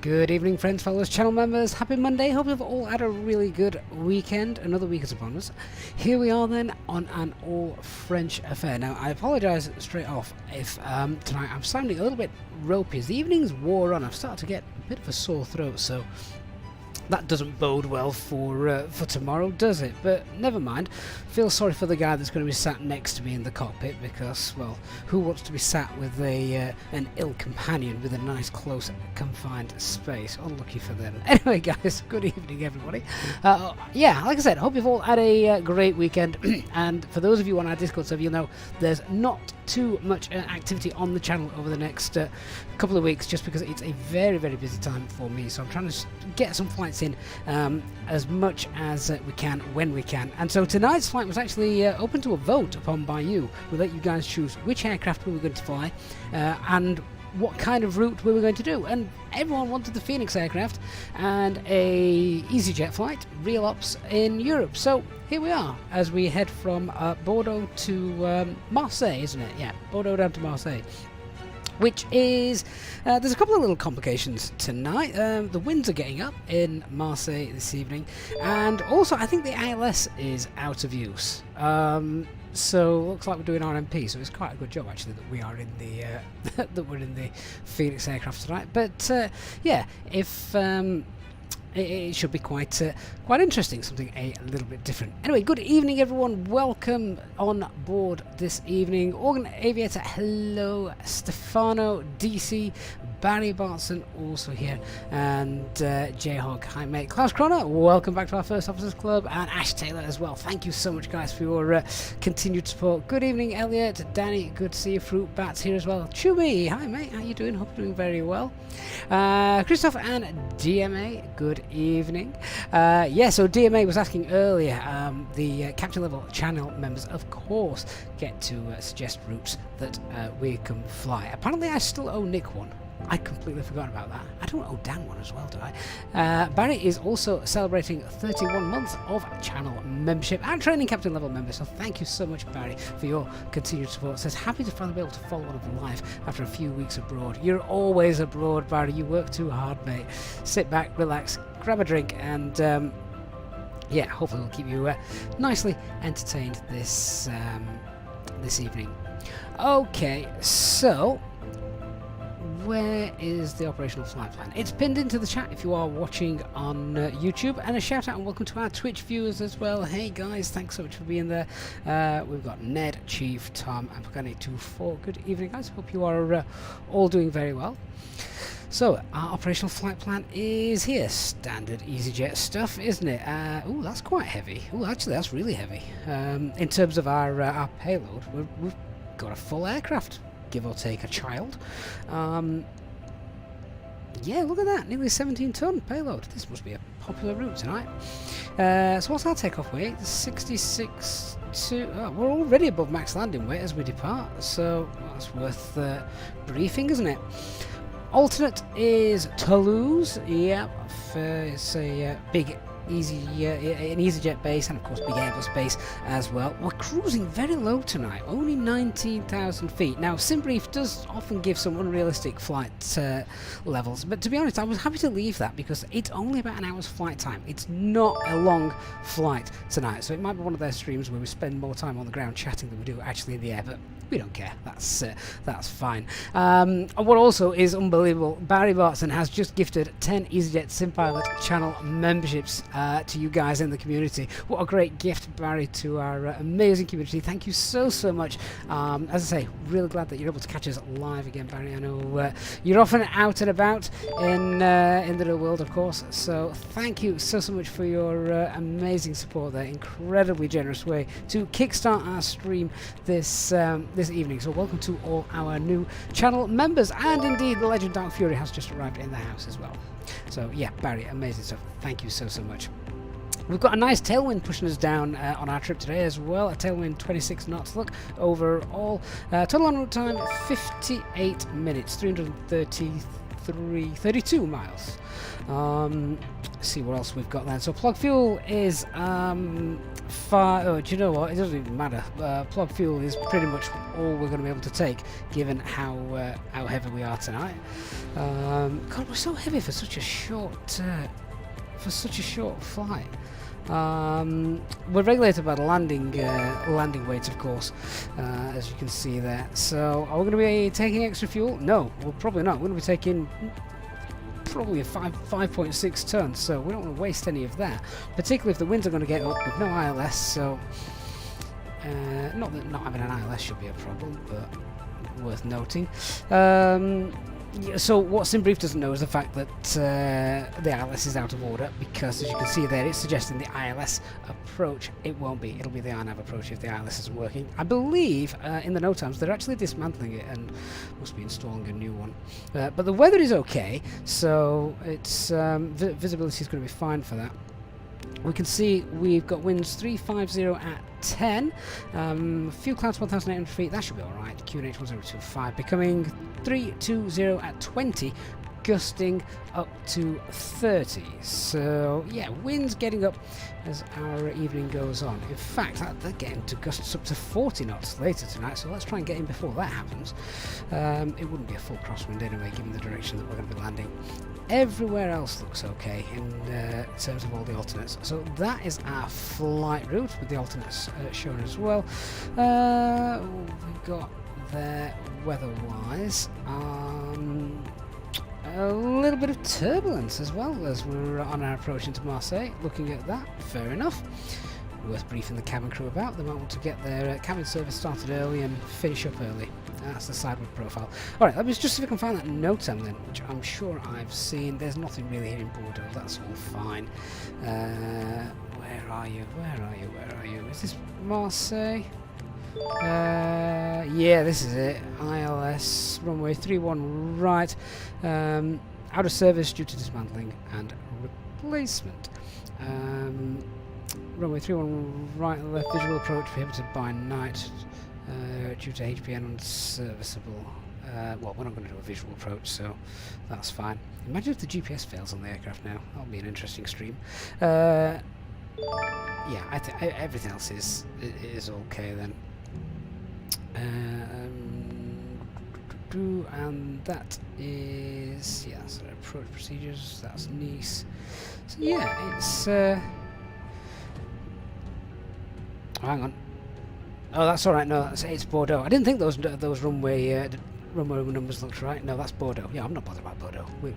Good evening, friends, followers, channel members. Happy Monday. Hope you've all had a really good weekend. Another week is upon us. Here we are then on an all-French affair. Now, I apologise straight off if tonight I'm sounding a little bit ropey. As the evening's wore on, I've started to get a bit of a sore throat, so that doesn't bode well for tomorrow, does it? But never mind. Feel sorry for the guy that's going to be sat next to me in the cockpit because, well, who wants to be sat with an ill companion with a nice, close, confined space? Unlucky for them. Anyway, guys, good evening, everybody. Yeah, like I said, hope you've all had a great weekend. And for those of you on our Discord server, you'll know there's not too much activity on the channel over the next couple of weeks, just because it's a very, very busy time for me. So I'm trying to get some flights in as much as we can when we can. And so tonight's flight was actually open to a vote upon by you. We'll let you guys choose which aircraft we were going to fly and what kind of route we were going to do. And everyone wanted the Fenix aircraft and a Easyjet flight, real ops in Europe. So here we are as we head from Bordeaux to Marseille, isn't it? Yeah, Bordeaux down to Marseille. Which is, there's a couple of little complications tonight. The winds are getting up in Marseille this evening, and also I think the ILS is out of use. So looks like we're doing RMP, so it's quite a good job actually that we are in the that we're in the Fenix aircraft tonight. But yeah, if it should be quite interesting, something a little bit different. Anyway, good evening, everyone. Welcome on board this evening. Organ Aviator, hello. Stefano, DC, Barry Bartson, also here, and J-Hog, hi mate. Klaus Kroner, welcome back to our First Officers Club, and Ash Taylor as well. Thank you so much, guys, for your continued support. Good evening, Elliot, Danny, good to see you. Fruit Bats here as well. Chubby, hi mate, how you doing? Hope you're doing very well. Christoph and DMA, good evening. Yeah, so DMA was asking earlier, the captain level channel members, of course, get to suggest routes that we can fly. Apparently, I still owe Nick one. I completely forgot about that. I don't owe Dan one as well, do I? Barry is also celebrating 31 months of channel membership and training captain level member. So thank you so much, Barry, for your continued support. Says happy to finally be able to follow one of them live after a few weeks abroad. You're always abroad, Barry. You work too hard, mate. Sit back, relax, grab a drink, and yeah, hopefully we'll keep you nicely entertained this this evening. Okay, so where is the operational flight plan? It's pinned into the chat if you are watching on YouTube, and a shout out and welcome to our Twitch viewers as well. Hey guys, thanks so much for being there. We've got Ned, Chief, Tom, and Pagani24. Good evening, guys. Hope you are all doing very well. So our operational flight plan is here. Standard Easyjet stuff, isn't it? Oh, that's quite heavy. Oh, actually, that's really heavy. In terms of our payload, we've got a full aircraft, give or take a child. Yeah, look at that, nearly 17-ton payload. This must be a popular route tonight. So what's our takeoff weight? 66 to... Oh, we're already above max landing weight as we depart, so that's worth briefing, isn't it? Alternate is Toulouse. Yeah, it's a big an Easyjet base, and of course big Airbus base as well. We're cruising very low tonight, only 19,000 feet. Now SimBrief does often give some unrealistic flight levels, but to be honest I was happy to leave that because it's only about an hour's flight time. It's not a long flight tonight, so it might be one of their streams where we spend more time on the ground chatting than we do actually in the air, but we don't care. That's fine. What also is unbelievable, Barry Bartson has just gifted 10 EasyJet SimPilot channel memberships to you guys in the community. What a great gift, Barry, to our amazing community. Thank you so much. As I say, really glad that you're able to catch us live again, Barry. I know you're often out and about in the real world, of course, so thank you so much for your amazing support there. Incredibly generous way to kickstart our stream this evening. So welcome to all our new channel members, and indeed the legend Dark Fury has just arrived in the house as well. So yeah, Barry, amazing stuff. Thank you so much. We've got a nice tailwind pushing us down on our trip today as well. A tailwind 26 knots. Look, overall total en route time 58 minutes, 330 32 miles. Let's see what else we've got then. So plug fuel is oh, do you know what? It doesn't even matter. Plug fuel is pretty much all we're going to be able to take, given how heavy we are tonight. God, we're so heavy for such a short flight. We're regulated by the landing weights, of course, as you can see there. So are we going to be taking extra fuel? No, we're probably not. We're going to be taking probably a 5.6 tons, so we don't want to waste any of that, particularly if the winds are going to get up with no ILS. So not that not having an ILS should be a problem, but worth noting. So what SimBrief doesn't know is the fact that the ILS is out of order, because as you can see there, it's suggesting the ILS approach. It won't be. It'll be the RNAV approach if the ILS isn't working. I believe in the no times they're actually dismantling it and must be installing a new one. But the weather is okay, so it's visibility is going to be fine for that. We can see we've got winds 350 at 10, fuel clouds 1,800 feet, that should be alright. QNH 1025 becoming 320 at 20, gusting up to 30. So yeah, winds getting up as our evening goes on. In fact, they're getting to gusts up to 40 knots later tonight, so let's try and get in before that happens. It wouldn't be a full crosswind anyway, given the direction that we're going to be landing. Everywhere else looks okay in terms of all the alternates. So that is our flight route with the alternates shown as well. We've got there weather-wise. A little bit of turbulence as well as we're on our approach into Marseille. Looking at that, fair enough. Worth briefing the cabin crew about. They might want to get their cabin service started early and finish up early. That's the sideward profile. Alright, let me just see if I can find that NOTAM then, which I'm sure I've seen. There's nothing really here in Bordeaux, that's all fine. Where are you? Where are you? Where are you? Is this Marseille? Yeah, this is it. ILS, runway 31 right. Out of service due to dismantling and replacement. Runway 31 right and left, visual approach prohibited by night due to HPN unserviceable. Well, we're not going to do a visual approach, so that's fine. Imagine if the GPS fails on the aircraft now. That'll be an interesting stream. Yeah, everything else is okay then. And that is, yeah, so approach procedures, that's Nice. So yeah, it's oh, hang on. Oh, that's alright, no, it's Bordeaux. I didn't think those runway numbers looked right. No, that's Bordeaux. Yeah, I'm not bothered about Bordeaux. We'll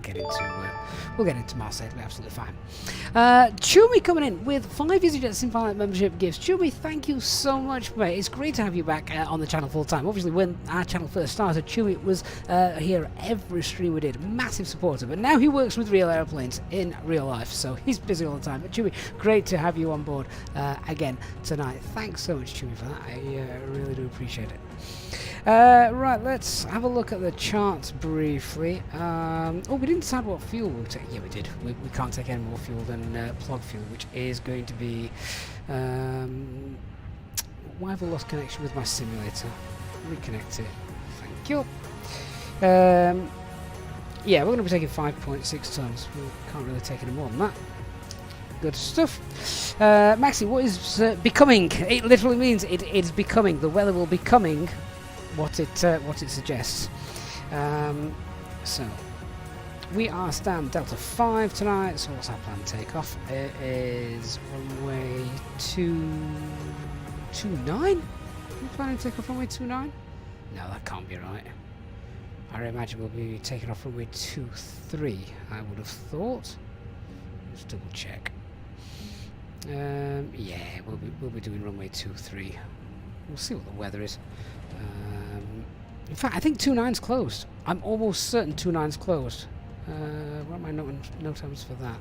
get into Marseille. It'll be absolutely fine. Chumi coming in with 5 Easyjet Simfilite membership gifts. Chumi, thank you so much, mate. It's great to have you back on the channel full time. Obviously, when our channel first started, Chumi was here every stream we did. Massive supporter, but now he works with real airplanes in real life, so he's busy all the time. But Chumi, great to have you on board again tonight. Thanks so much, Chumi, for that. I really do appreciate it. Right, let's have a look at the charts briefly. Oh, we didn't decide what fuel we'll take. Yeah, we did. We can't take any more fuel than plug fuel, which is going to be... why have I lost connection with my simulator? Reconnect it. Thank you. Yeah, we're going to be taking 5.6 tons. We can't really take any more than that. Good stuff. Maxi, what is becoming? It literally means it is becoming. The weather will be coming what it suggests. So we are stand Delta 5 tonight. So what's our planned takeoff? It is runway 29. Are we planning to take off runway 29? No, that can't be right. I imagine we'll be taking off runway 23. I would have thought. Let's double check. Yeah, we'll be doing runway 23. We'll see what the weather is. In fact, I think 29's closed. I'm almost certain 29's closed. What am I no times for that?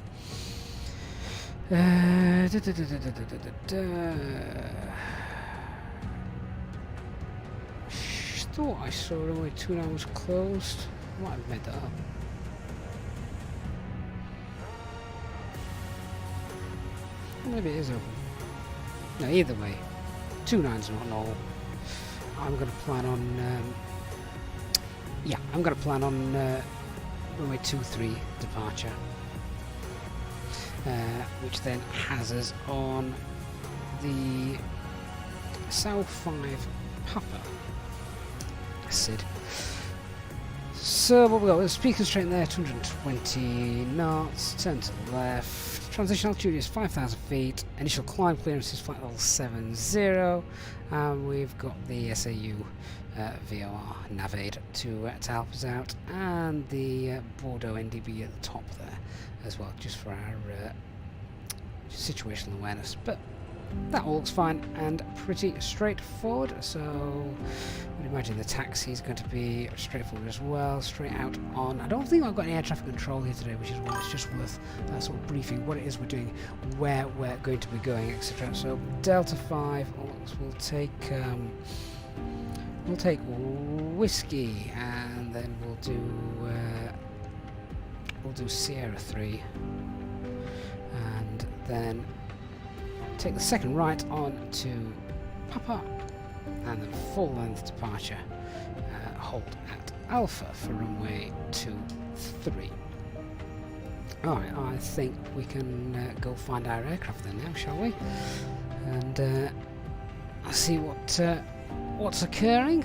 Thought I saw runway 29 was closed. I might have made that up. Maybe it is open. No, either way, 29's not normal. I'm going to plan on. Yeah, I'm going to plan on runway 23 departure, which then has us on the South 5 Papa Sid. So what we got? The speed constraint there, 220 knots. Turn to the left. Transition altitude is 5,000 feet. Initial climb clearance is flight level 70. And we've got the SAU VOR Navaid to help us out, and the Bordeaux NDB at the top there as well, just for our situational awareness. But that all looks fine and pretty straightforward, so I would imagine the taxi is going to be straightforward as well, straight out on. I don't think I've got any air traffic control here today, which is why it's just worth sort of briefing what it is we're doing, where we're going to be going, etc. So Delta 5, we'll take whiskey, and then we'll do Sierra 3, and then take the second right on to Papa, and then full length departure, hold at Alpha for runway 23. Alright, I think we can go find our aircraft then now, shall we? And see what's occurring.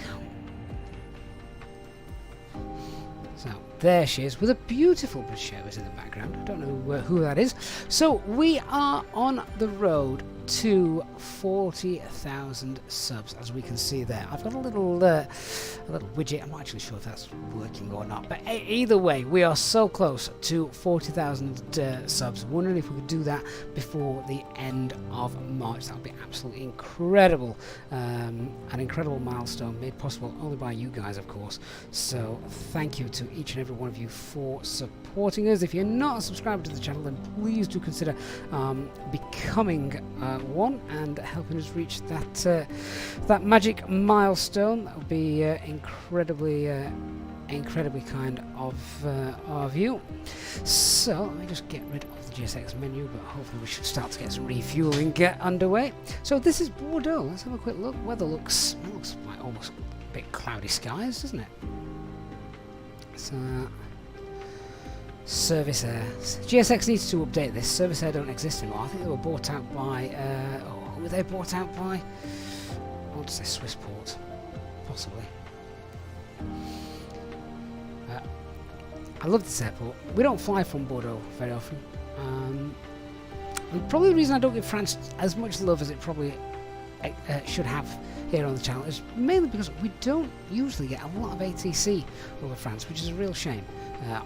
So there she is, with a beautiful British Airways in the background. I don't know who that is. So we are on the road to 40,000 subs, as we can see there. I've got a little widget. I'm not actually sure if that's working or not, but either way, we are so close to 40,000 subs. Wondering if we could do that before the end of March. That would be absolutely incredible. An incredible milestone made possible only by you guys, of course. So thank you to each and every one of you for supporting us. If you're not a subscriber to the channel, then please do consider becoming one and helping us reach that magic milestone. That would be incredibly kind of you. So let me just get rid of the GSX menu, but hopefully we should start to get some refueling underway. So this is Bordeaux. Let's have a quick look. Weather looks like almost a bit cloudy skies, doesn't it? So Service Air. GSX needs to update this. Service Air don't exist anymore. I think they were bought out by... who were they bought out by? I want to say Swissport. Possibly. I love this airport. We don't fly from Bordeaux very often. And probably the reason I don't give France as much love as it probably should have here on the channel is mainly because we don't usually get a lot of ATC over France, which is a real shame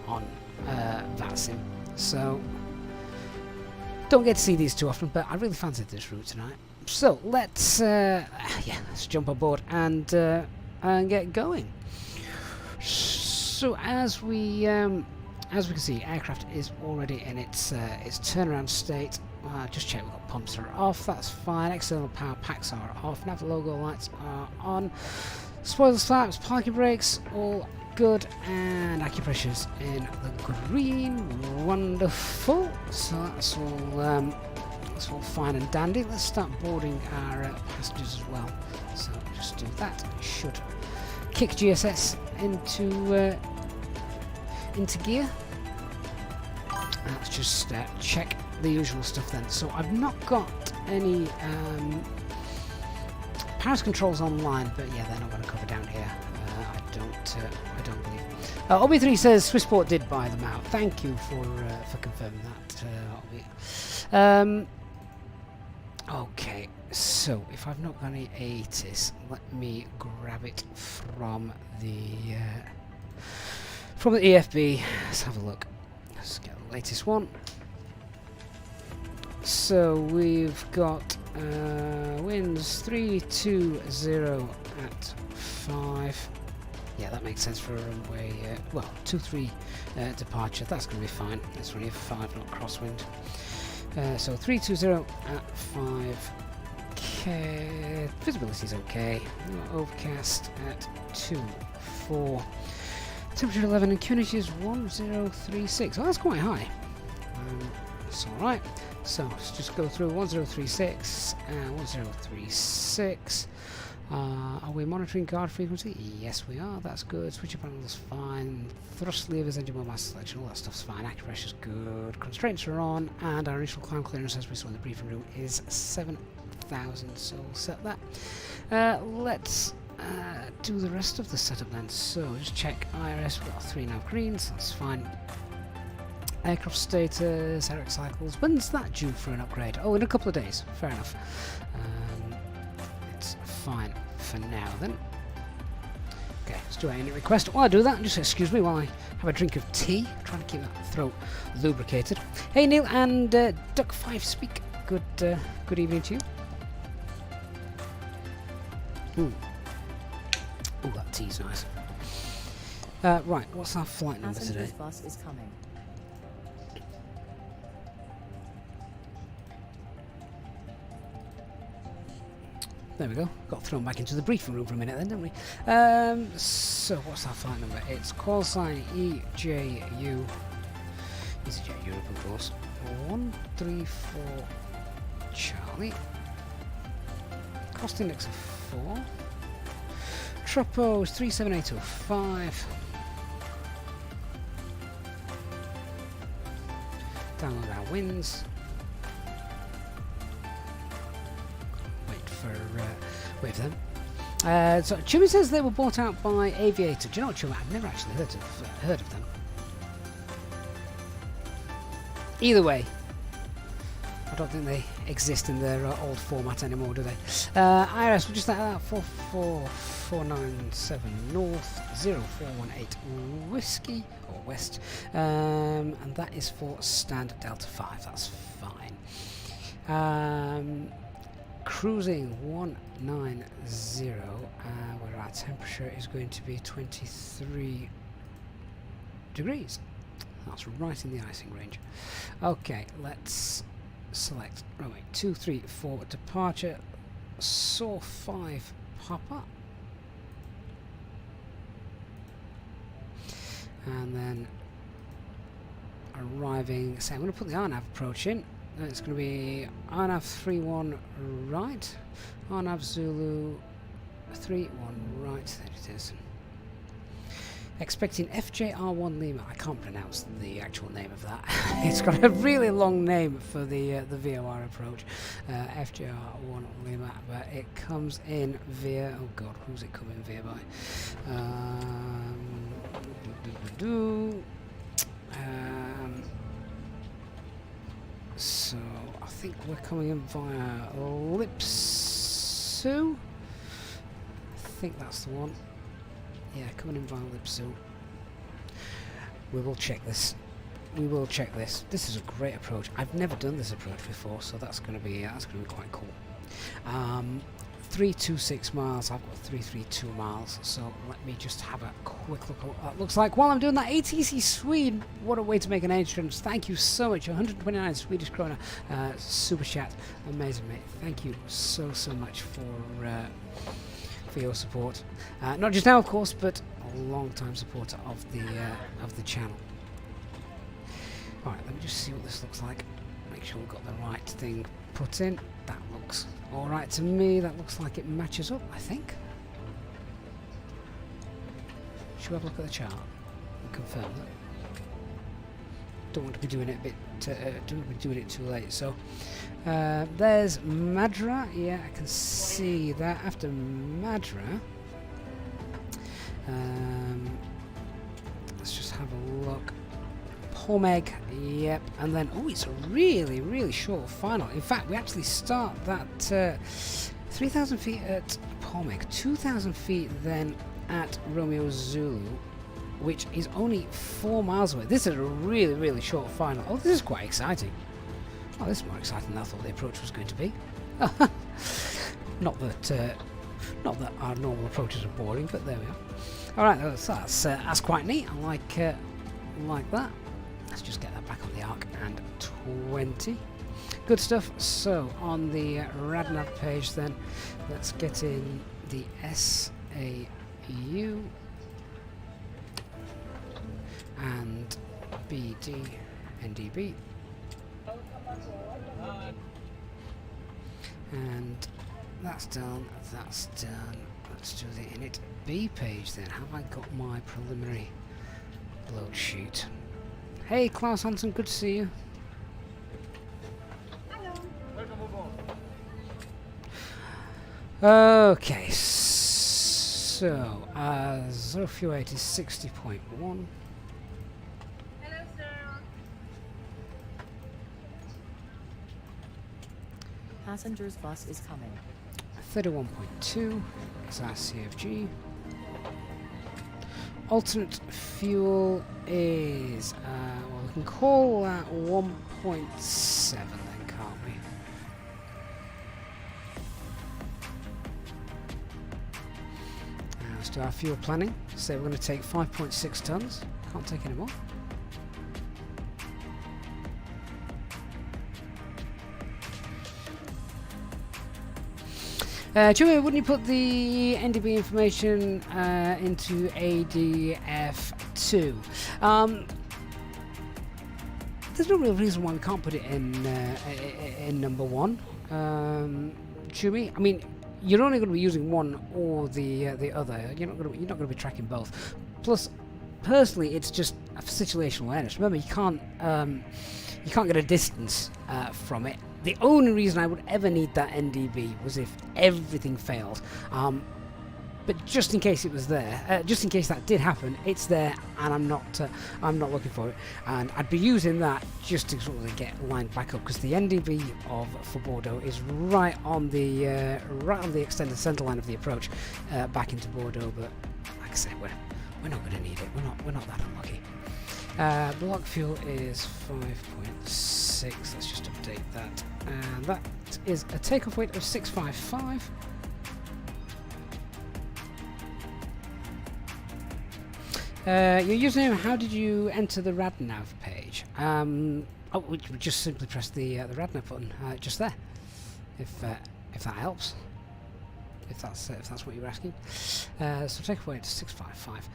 on VATSIM. So don't get to see these too often, but I really fancied this route tonight. So let's jump on board and get going. So as we can see, aircraft is already in its turnaround state. Just check we've got pumps are off, that's fine. External power packs are off. Nav logo lights are on. Spoilers, flaps, parking brakes, all good, and acupressure's in the green. Wonderful. So that's all fine and dandy. Let's start boarding our passengers as well. So just do that. Should kick GSS into gear. Let's just check the usual stuff then. So I've not got any Paris controls online, but yeah, they're not going to cover down here. I don't believe. Obi3 says Swissport did buy them out. Thank you for confirming that, Obi. Okay, so if I've not got any ATIS, let me grab it from the EFB. Let's have a look. Let's get the latest one. So we've got winds 320 at 5. Yeah, that makes sense for a runway, 23 departure. That's going to be fine. It's only a 5 knot crosswind. So 320 at 5. Visibility is okay. Overcast at 2.4. Temperature 11 and QNH is 1036. Oh, that's quite high. It's alright. So let's just go through 1036 and 1036. Are we monitoring guard frequency? Yes, we are. That's good. Switcher panels fine. Thrust levers, engine mode mass selection, all that stuff's fine. Active pressure's good. Constraints are on, and our initial climb clearance, as we saw in the briefing room, is 7,000. So we'll set that. Let's do the rest of the setup then. So just check IRS. We've got 3 nav greens. That's fine. Aircraft status, Eric cycles. When's that due for an upgrade? Oh, in a couple of days. Fair enough. It's fine for now then. Okay, let's do a unit request. While I do that, just excuse me while I have a drink of tea. I'm trying to keep that throat lubricated. Hey Neil and Duck5 speak. Good evening to you. Oh, that tea's nice. Right, what's our flight number today? Bus is coming. There we go. Got thrown back into the briefing room for a minute then, didn't we? So what's our flight number? It's call sign EJU. Easyjet Europe, of course. 134 Charlie. Cost index of 4. Tropo is 37805. Download our wins. Wait for them. So Chummy says they were bought out by Aviator. Do you know what, Chummy? I've never actually heard of them. Either way, I don't think they exist in their old format anymore, do they? IRS, we're just at that 44497 North 0418 Whiskey or West, and that is for standard Delta 5. That's fine. Cruising 190, where our temperature is going to be 23 degrees. That's right in the icing range. Okay, let's select runway 234 departure. SAW 5 Papa. And then arriving, so I'm going to put the RNAV approach in. It's going to be RNAV 31 right, RNAV Zulu 31 right, there it is. Expecting FJR1 Lima. I can't pronounce the actual name of that. It's got a really long name for the VOR approach. FJR1 Lima, but it comes in via, oh god, who's it coming via by? So I think we're coming in via Lipsu. I think that's the one. Yeah, coming in via Lipsu. We will check this. We will check this. This is a great approach. I've never done this approach before, so that's going to be quite cool. 326 miles. I've got 332 miles. So let me just have a quick look at what that looks like while I'm doing that. ATC Swede. What a way to make an entrance. Thank you so much. 129 Swedish krona super chat. Amazing, mate. Thank you so much for your support. Not just now, of course, but a long-time supporter of the channel. All right, let me just see what this looks like. Make sure we've got the right thing put in. That looks all right to me. That looks like it matches up, I think. Should we have a look at the chart and confirm that? Don't want to be doing it a bit. Don't want to be doing it too late. So there's Madra. Yeah, I can see that. After Madra, let's just have a look. Pomeg, yep, and then it's a really short final. In fact, we actually start that 3,000 feet at Pomeg, 2,000 feet then at Romeo Zulu, which is only 4 miles away. This is a really short final. Oh, this is quite exciting. Oh, this is more exciting than I thought the approach was going to be. Not that our normal approaches are boring, but there we are. All right, that's quite neat. I like that. Let's just get that back on the arc and 20. Good stuff. So on the RadNav page then, let's get in the SAU and BD NDB and That's done. That's done. Let's do the init B page then. Have I got my preliminary load sheet? Hey, Klaus Hansen, good to see you. Okay, so 058 is 60.1. Hello, sir. Passengers bus is coming. 31.2 is our CFG. Alternate fuel is, well, we can call that 1.7 then, can't we? Let's do our fuel planning. Say we're going to take 5.6 tons. Can't take any more. Jimmy, wouldn't you put the NDB information into ADF2? There's no real reason why we can't put it in number one. Jimmy, I mean, you're only going to be using one or the other. You're not going to be tracking both. Plus, personally, it's just a situational awareness. Remember, you can't get a distance from it. The only reason I would ever need that NDB was if everything failed. But just in case it was there, just in case that did happen, it's there, and I'm not looking for it. And I'd be using that just to sort of get lined back up, because the NDB for Bordeaux is right on the extended centre line of the approach back into Bordeaux. But like I said, we're not going to need it. We're not that unlucky. Block fuel is 5.6. Let's just update that. And that is a takeoff weight of 655. Your username, how did you enter the RadNav page? We just simply press the RadNav button just there, if that helps. If that's what you're asking. So takeoff weight is 655.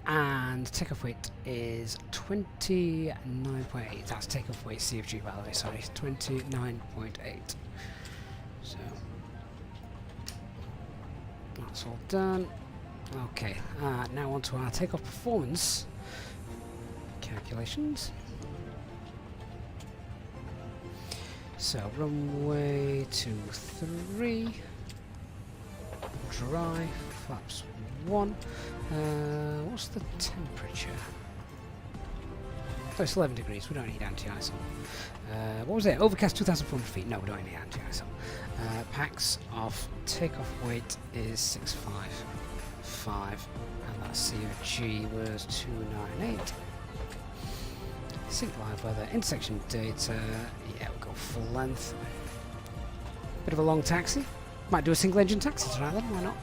And takeoff weight is 29.8. That's takeoff weight CFG, by the way. Sorry, 29.8. So that's all done. Okay, now on to our takeoff performance calculations. So runway 23, dry, flaps 1. What's the temperature? Oh, it's 11 degrees. We don't need anti-ISO. What was it? Overcast 2,400 feet. No, we don't need anti-ISO. Pax of takeoff weight is 655, and that CFG was 298. Sync live weather, intersection data. Yeah, we'll go full length. Bit of a long taxi. Might do a single engine taxi tonight then. Why not?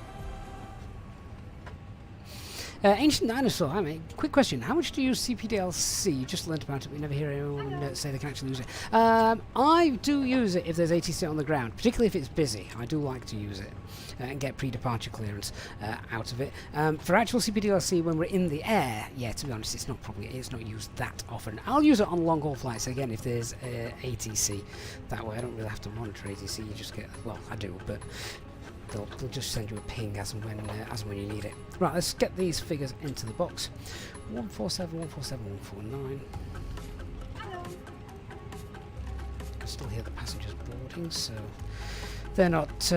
Ancient Dinosaur, I mean, quick question. How much do you use CPDLC? You just learnt about it, we never hear anyone say they can actually use it. I do use it if there's ATC on the ground, particularly if it's busy. I do like to use it and get pre-departure clearance out of it. For actual CPDLC, when we're in the air, yeah, to be honest, it's not used that often. I'll use it on long-haul flights, again, if there's ATC. That way I don't really have to monitor ATC, you just get, well, I do, but they'll just send you a ping as and when you need it. Right, let's get these figures into the box. 147, 147, 149. I can still hear the passengers boarding, so they're not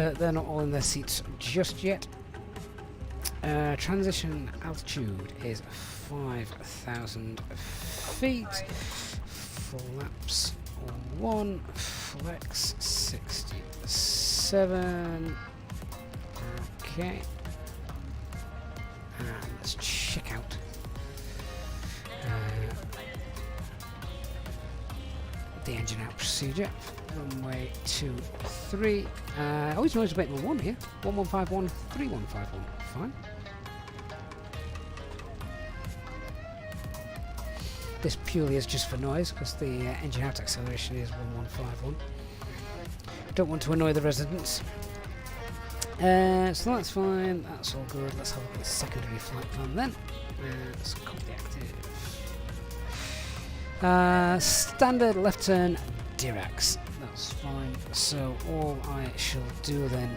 all in their seats just yet. Transition altitude is 5,000 feet. Flaps 1, flex 67. Okay, and let's check out the engine out procedure. Runway 23. Always noise abatement 1 here. 1151, 3151. Fine. This purely is just for noise because the engine out acceleration is 1151. Don't want to annoy the residents. So that's fine, that's all good. Let's have a look at the secondary flight plan then. Let's copy active. Standard left turn Diracs. that's fine. So all I shall do then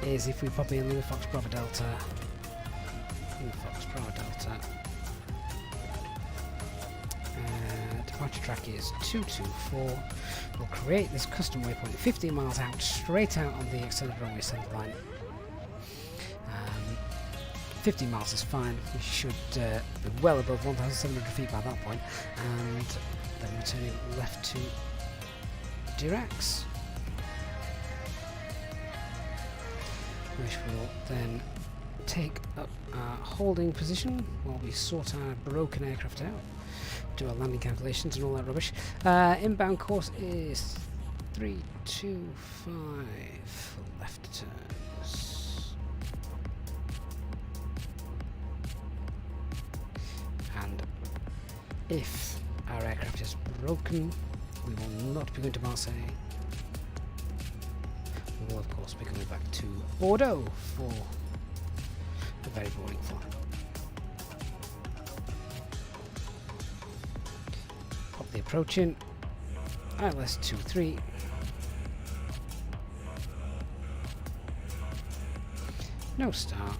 is, if we pop in Lima Fox Bravo Delta, departure track is 224. We'll create this custom waypoint 15 miles out, straight out on the extended runway center line. 15 miles is fine. We should be well above 1,700 feet by that point, and then we're turning left to Dirac, which will then take up our holding position while we sort our broken aircraft out, do our landing calculations and all that rubbish. Inbound course is 325 for left turns. And if our aircraft is broken, we will not be going to Marseille. We will of course be coming back to Bordeaux for a very boring flight. Pop the approach in. ILS 23. No start.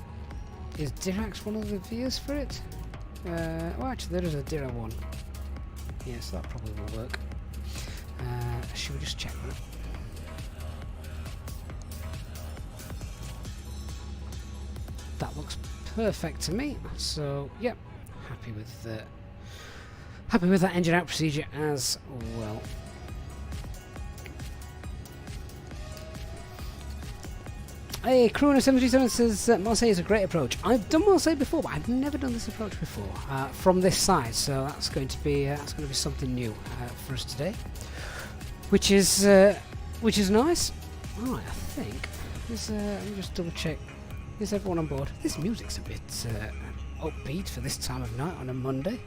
Is Dirac one of the vias for it? Oh, actually, there is a Dira one. Yes, that probably will work. Should we just check that? That looks perfect to me. So, yep, happy with that engine out procedure as well. Hey, Crew 737 says Marseille is a great approach. I've done Marseille before, but I've never done this approach before from this side. So that's going to be something new for us today, which is nice. Right, I think. Let me just double check. Is everyone on board? This music's a bit upbeat for this time of night on a Monday.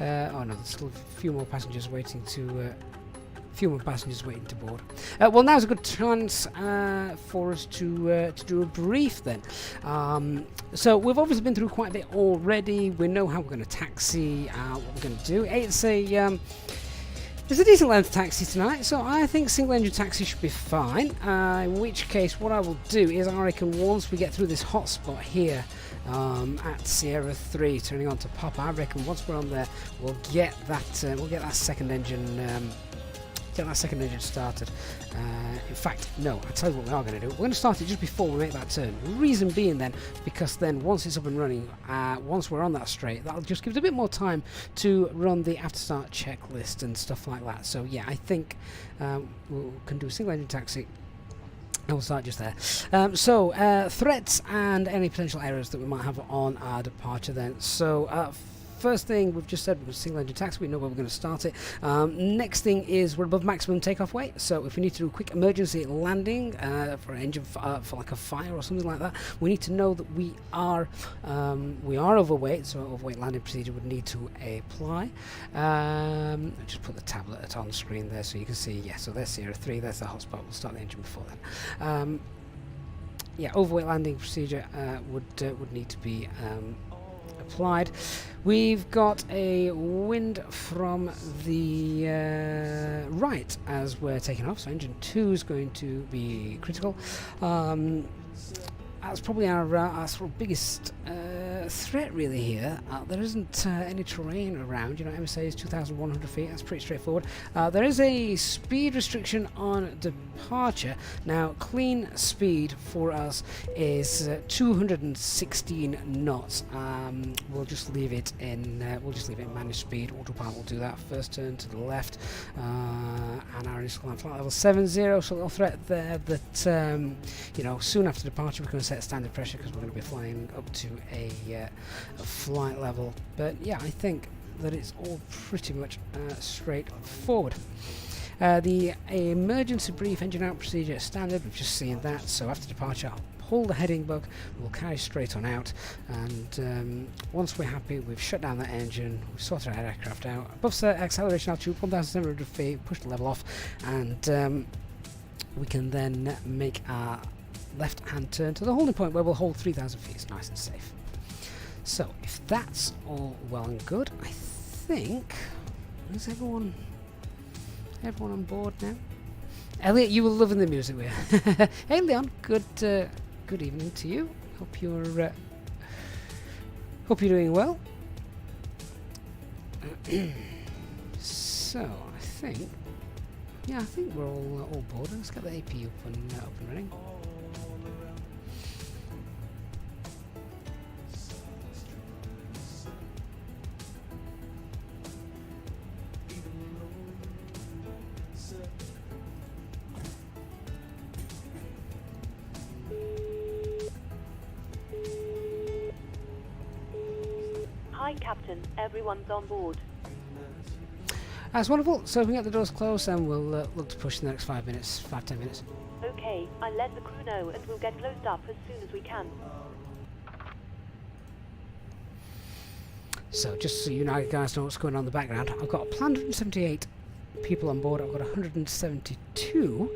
Oh no, there's still a few more passengers waiting to. Board. Well, now's a good chance for us to do a brief then. So we've obviously been through quite a bit already. We know how we're going to taxi, what we're going to do. It's a decent length taxi tonight, so I think single engine taxi should be fine. In which case, what I will do is, I reckon once we get through this hotspot here at Sierra 3, turning on to Pop, I reckon once we're on there, we'll get that second engine. Get that second engine started. In fact, no, I'll tell you what we are going to do. We're going to start it just before we make that turn. The reason being then, because then once it's up and running, once we're on that straight, that'll just give us a bit more time to run the after start checklist and stuff like that. So yeah, I think we can do a single engine taxi. And we'll start just there. Threats and any potential errors that we might have on our departure then. So first thing we've just said was single engine taxi. We know where we're going to start it. Next thing is we're above maximum takeoff weight. So if we need to do a quick emergency landing for an engine for like a fire or something like that, we need to know that we are overweight. So overweight landing procedure would need to apply. Just put the tablet on the screen there so you can see. Yeah, so there's Sierra 3. There's the hotspot. We'll start the engine before then. Yeah, overweight landing procedure would need to be applied. We've got a wind from the right as we're taking off, so engine 2 is going to be critical. That's probably our sort of biggest threat really here. There isn't any terrain around. You know, MSA is 2,100 feet. That's pretty straightforward. There is a speed restriction on departure. Now, clean speed for us is 216 knots. We'll just leave it in. Managed speed. Autopilot will do that. First turn to the left, and our initial climb flight level 70. So a little threat there that you know, soon after departure we're going to set standard pressure because we're going to be flying up to a flight level. But yeah, I think that it's all pretty much straightforward. The emergency brief engine out procedure standard, we've just seen that. So after departure, I'll pull the heading bug, we'll carry straight on out, and once we're happy, we've shut down that engine, we've sorted our aircraft out, above acceleration altitude 1,700 feet, push the level off, and we can then make our left hand turn to the holding point where we'll hold 3,000 feet. It's nice and safe. So if that's all well and good, I think is everyone on board now? Elliot, you were loving the music with. Hey, Leon. Good evening to you. Hope you're doing well. So I think we're all bored. Let's get the AP up and running. Hi, Captain. Everyone's on board. That's wonderful. So if we can get the doors closed, then we'll look to push in the next 5 minutes, 5-10 minutes. Okay, I'll let the crew know and we'll get closed up as soon as we can. So just so you guys know what's going on in the background, I've got a planned 178 people on board. I've got 172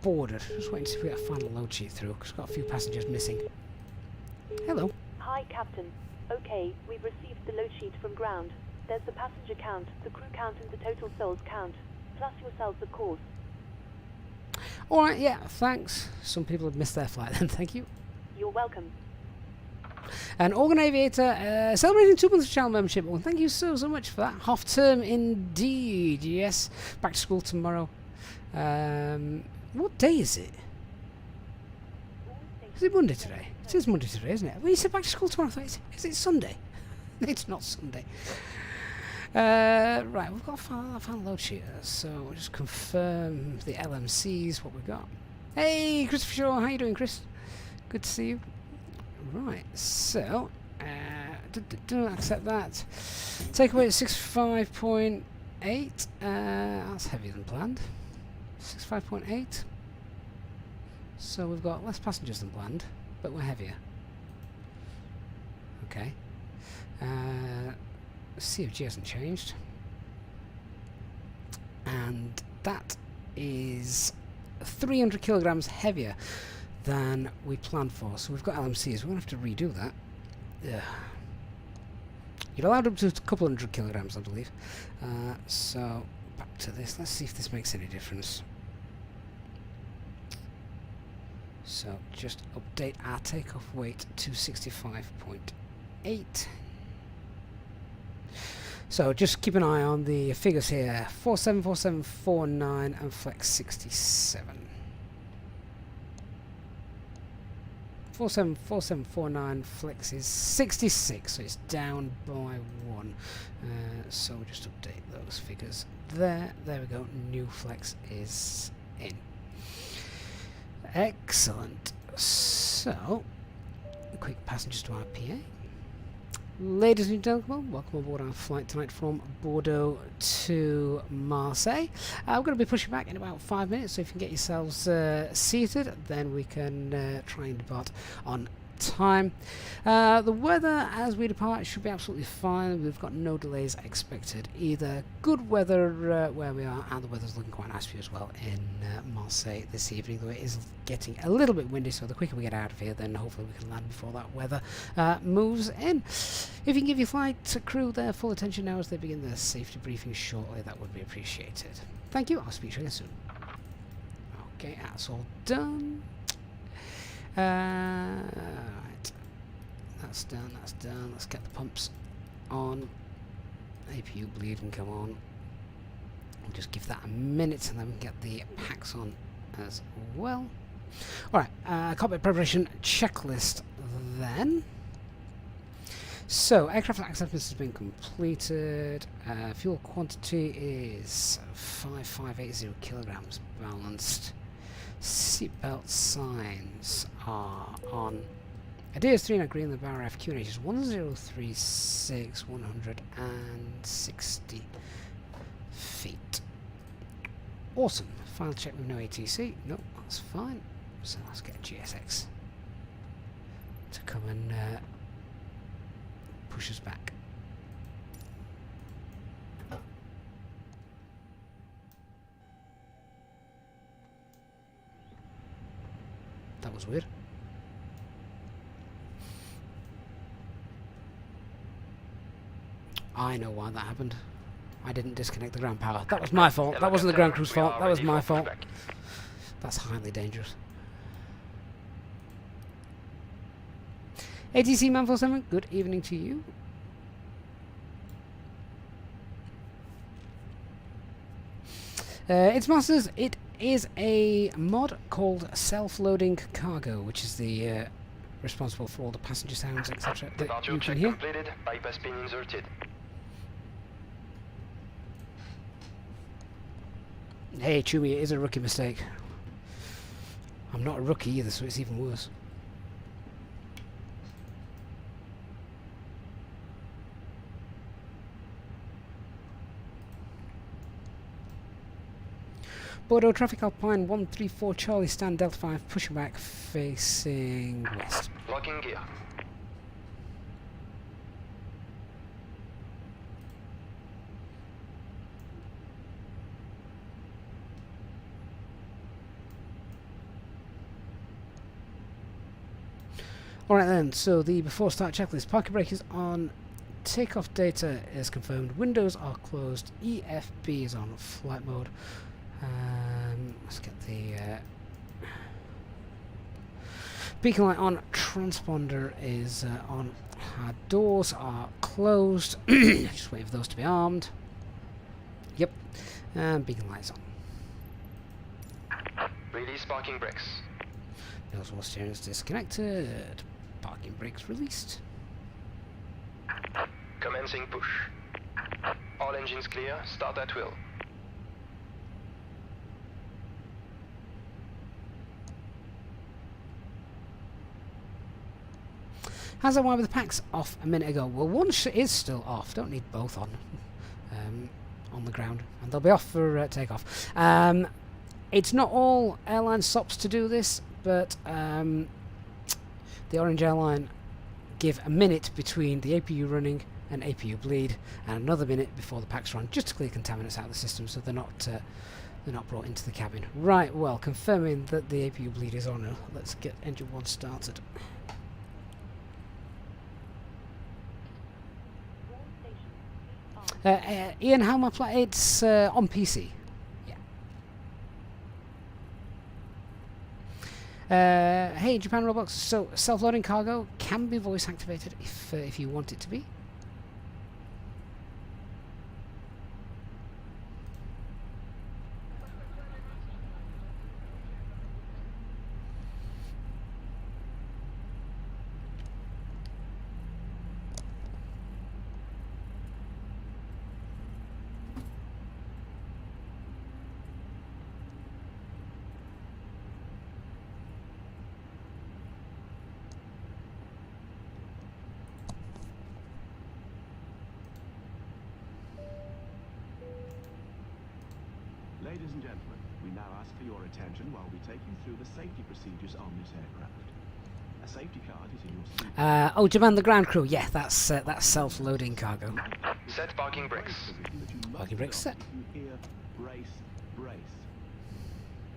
boarded. Just waiting to see if we get a final load sheet through, because I've got a few passengers missing. Hello. Hi, Captain. Okay, we've received the load sheet from ground. There's the passenger count, the crew count and the total souls count. Plus yourselves, of course. Alright, yeah, thanks. Some people have missed their flight then, thank you. You're welcome. And Organ Aviator, celebrating 2 months of channel membership. Well, thank you so much for that. Half term indeed, yes. Back to school tomorrow. What day is it? Is it Monday today? It is Monday today, isn't it? Well, you said back to school tomorrow. I thought, is it Sunday? It's not Sunday. Right, we've got a final load sheet, so we'll just confirm the LMCs, what we've got. Hey, Christopher Shaw, how you doing, Chris? Good to see you. Right, so, accept that. Takeaway at 65.8, that's heavier than planned. 65.8. So we've got less passengers than planned, but we're heavier. Okay. CFG hasn't changed. And that is 300 kilograms heavier than we planned for. So we've got LMCs. We're going to have to redo that. Ugh. You're allowed up to a couple hundred kilograms, I believe. So back to this. Let's see if this makes any difference. So just update our takeoff weight to 65.8. So just keep an eye on the figures here. 474749 and flex 67. 474749 flex is 66, so it's down by 1. So we'll just update those figures there. There we go. New flex is in. Excellent. So, quick passengers to our PA. Ladies and gentlemen, welcome aboard our flight tonight from Bordeaux to Marseille. We're going to be pushing back in about 5 minutes, so if you can get yourselves seated, then we can try and depart on time. The weather as we depart should be absolutely fine. We've got no delays expected either. Good weather where we are, and the weather's looking quite nice for you as well in Marseille this evening, though it is getting a little bit windy, so the quicker we get out of here, then hopefully we can land before that weather moves in. If you can give your flight crew their full attention now as they begin their safety briefing shortly, that would be appreciated. Thank you. I'll speak to you again soon. Okay, that's all done. Right, that's done, that's done. Let's get the pumps on. APU bleed and come on. We'll just give that a minute and then we can get the packs on as well. Alright, cockpit preparation checklist then. So, aircraft acceptance has been completed. Fuel quantity is 5580 kilograms balanced. Seatbelt signs are on. Adheres 3 and green, the bar FQ and H is 1036, 160 feet. Awesome. Final check with no ATC. Nope, that's fine. So let's get GSX to come and push us back. That was weird. I know why that happened. I didn't disconnect the ground power. That was my fault. That wasn't the ground crew's fault. That was my fault. That's highly dangerous. ATC Man 47, good evening to you. It's Masters. It is a mod called Self-Loading Cargo, which is the responsible for all the passenger sounds, etc. that you can hear. Completed. Bypass pin inserted. Hey, Chumi, it is a rookie mistake. I'm not a rookie either, so it's even worse. Bordeaux traffic Alpine 134 Charlie stand Delta 5 pushing back facing west. Locking gear. Alright then, so the before start checklist. Parking brake is on, takeoff data is confirmed, windows are closed, EFB is on flight mode. Let's get the beacon light on, transponder is on, our doors are closed, just wait for those to be armed. Yep, and beacon lights on. Release parking brakes. Nose wheel steering is disconnected, parking brakes released. Commencing push. All engines clear. Start at will. How's that one with the packs off a minute ago? Well, one is still off. Don't need both on the ground, and they'll be off for takeoff. It's not all airline stops to do this, but the Orange Airline give a minute between the APU running and APU bleed, and another minute before the packs run, just to clear contaminants out of the system, so they're not brought into the cabin. Right. Well, confirming that the APU bleed is on. Let's get engine 1 started. Ian, how much? It's on PC. Yeah. Hey, Japan Roblox. So, self-loading cargo can be voice activated if you want it to be. Ladies and gentlemen, we now ask for your attention while we take you through the safety procedures on this aircraft. A safety card is in your seat. Oh, Japan, the ground crew. Yeah, that's self-loading cargo. Set parking brakes. Parking brakes set. You hear brace, brace.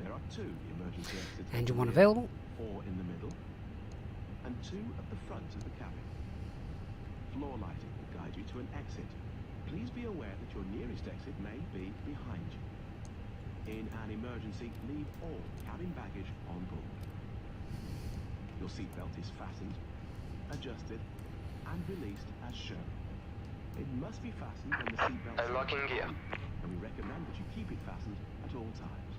There are 2 emergency exits. Engine 1 available. 4 in the middle, and 2 at the front of the cabin. Floor lighting will guide you to an exit. Please be aware that your nearest exit may be behind you. In an emergency, leave all cabin baggage on board. Your seatbelt is fastened, adjusted, and released as shown. It must be fastened when the seatbelt is Unlocking gear. on, and we recommend that you keep it fastened at all times.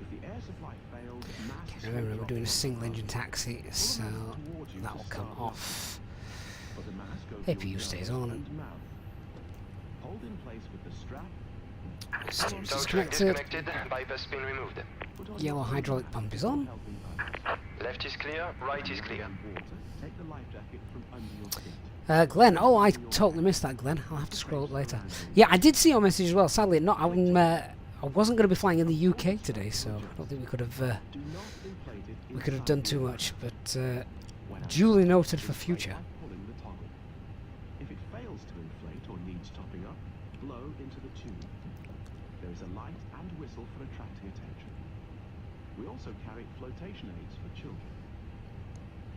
If the air supply fails, masks Remember, will we're drop doing a from single the engine front. taxi, Pull so the mask towards you that to will come start off. Put the mask over APU your stays nose on. and mouth. Hold in place with the strap. Steering's Tow track disconnected. disconnected. Bypass pin removed. Put on Yellow your hydraulic seatbelt pump is and on. helping others. Left is clear. Right is clear. Water, take the life jacket from under your seat. Glenn. Oh, I totally missed that, Glenn. I'll have to scroll up later. Yeah, I did see your message as well. Sadly, not. I wasn't going to be flying in the UK today, so I don't think we could have Do not inflate it we could have inside done the too aircraft. much. But When out, duly noted for inflate future. by pulling the toggle. If it fails to inflate or needs topping up, blow into the tube. There is a light and whistle for attracting attention. We also carry flotation aids for children.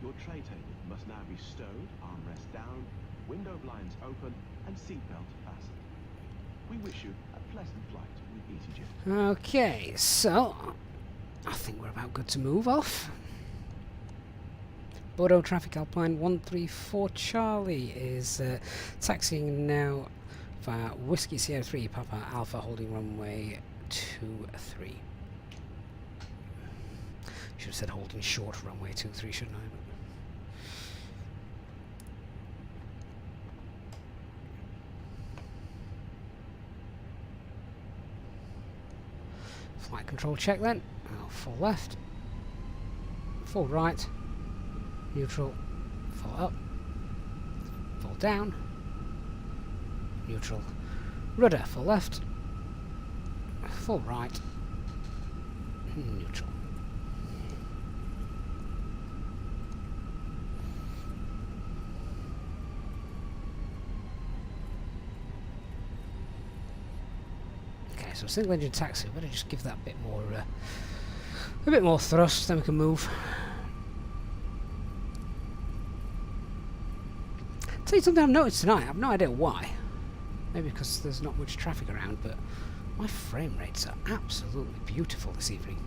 Your tray table must now be stowed, armrest down, window blinds open, and seatbelt fastened. We wish you a pleasant flight with EasyJet. Okay, so I think we're about good to move off. Bordeaux Traffic Alpine 134 Charlie is taxiing now via Whiskey Sierra 3 Papa Alpha holding runway 23. Should have said holding short runway 23, shouldn't I? Flight control check then. Full left, full right, neutral, full up, full down, neutral, rudder, full left, full right, neutral. Okay, so single engine taxi, better just give that a bit more thrust, then we can move. Tell you something I've noticed tonight, I've no idea why. Maybe because there's not much traffic around, but my frame rates are absolutely beautiful this evening.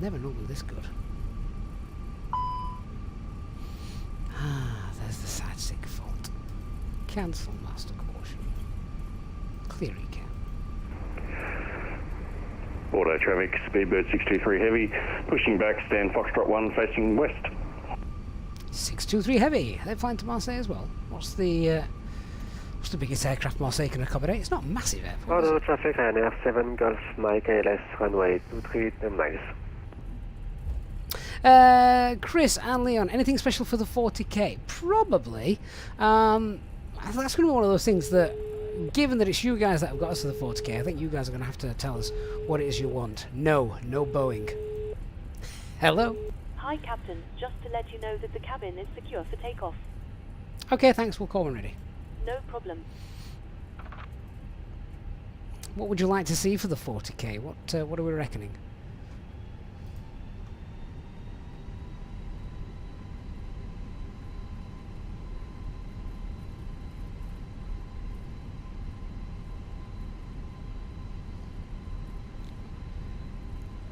Never normally this good. Ah, there's the side stick fault. Cancel master caution. Clear recap. Bordeaux traffic, Speedbird 623 heavy, pushing back, stand Foxtrot 1 facing west. 623 heavy. They're flying to Marseille as well. What's the biggest aircraft Marseille can accommodate? It's not a massive airport. Bordeaux traffic, Ryanair 7 Golf Mike ALS runway 23 10 miles. Chris and Leon, anything special for the 40k? Probably. That's going to be one of those things that, given that it's you guys that have got us to the 40k, I think you guys are going to have to tell us what it is you want. No Boeing. Hello? Hi, Captain. Just to let you know that the cabin is secure for takeoff. Okay, thanks. We'll call when ready. No problem. What would you like to see for the 40k? What are we reckoning?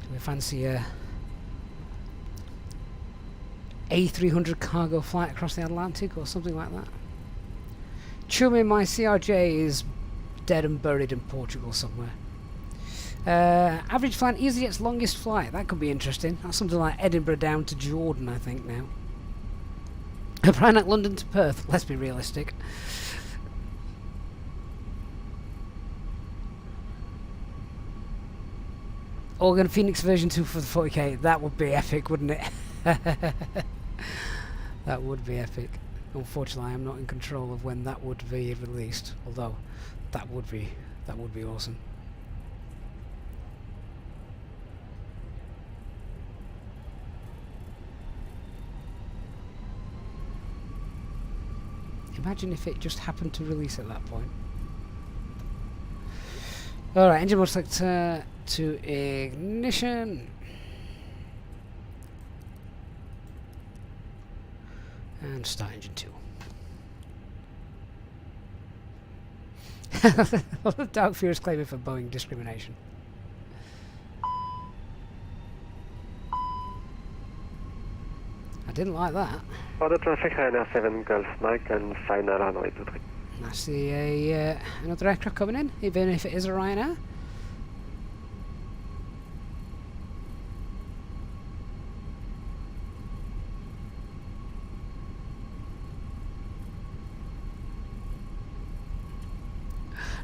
Do we fancy a A300 cargo flight across the Atlantic or something like that? Chummy, my CRJ is dead and buried in Portugal somewhere. Average flight, Easyjet's longest flight. That could be interesting. That's something like Edinburgh down to Jordan, I think, now. Pranac London to Perth. Let's be realistic. Organ Fenix version 2 for the 40k. That would be epic, wouldn't it? That would be epic. Unfortunately, I am not in control of when that would be released. Although, that would be awesome. Imagine if it just happened to release at that point. Alright, engine mode select to ignition. And start engine 2. Dark Fury is claiming for Boeing discrimination. I didn't like that. Bordeaux traffic, Ryanair 7 Golf Mike and final runway 23. I see another aircraft coming in, even if it is a Ryanair.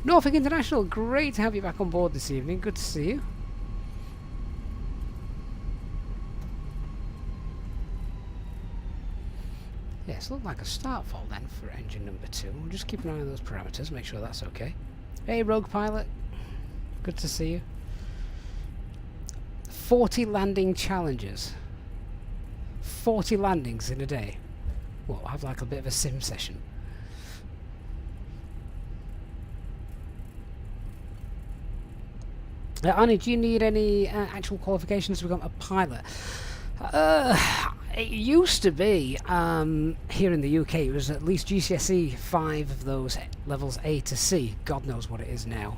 Norfolk International, great to have you back on board this evening. Good to see you. Yes, looked like a start fault then for engine number 2. We'll just keep an eye on those parameters, make sure that's okay. Hey, Rogue Pilot. Good to see you. 40 landing challenges. 40 landings in a day. Well, I'll have like a bit of a sim session. Arnie, do you need any actual qualifications to become a pilot? It used to be, here in the UK, it was at least GCSE 5 of those levels A to C. God knows what it is now.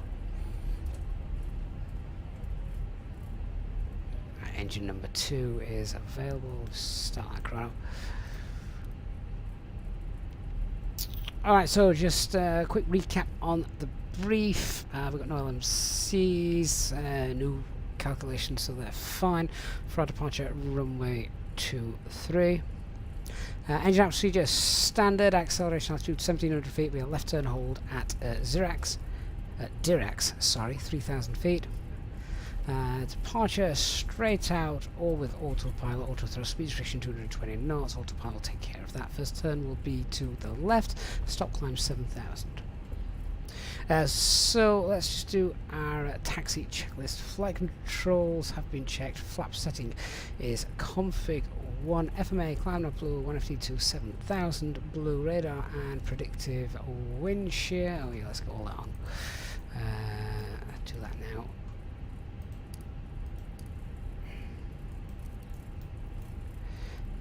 Right, engine number 2 is available. Start that chrono. Alright, so just a quick recap on the brief. We've got no LMCs, new calculations, so they're fine. For our departure, runway 23. Engine out procedure standard, acceleration altitude 1700 feet. We have left turn hold at Dirac, 3000 feet. Departure straight out, all with autopilot, auto thrust, speed restriction 220 knots. Autopilot will take care of that. First turn will be to the left. Stop climb 7000. So let's just do our taxi checklist. Flight controls have been checked. Flap setting is config 1, FMA, climb not blue, 1FT2 7000, blue radar and predictive wind shear. Oh yeah, let's get all that on. Do that now.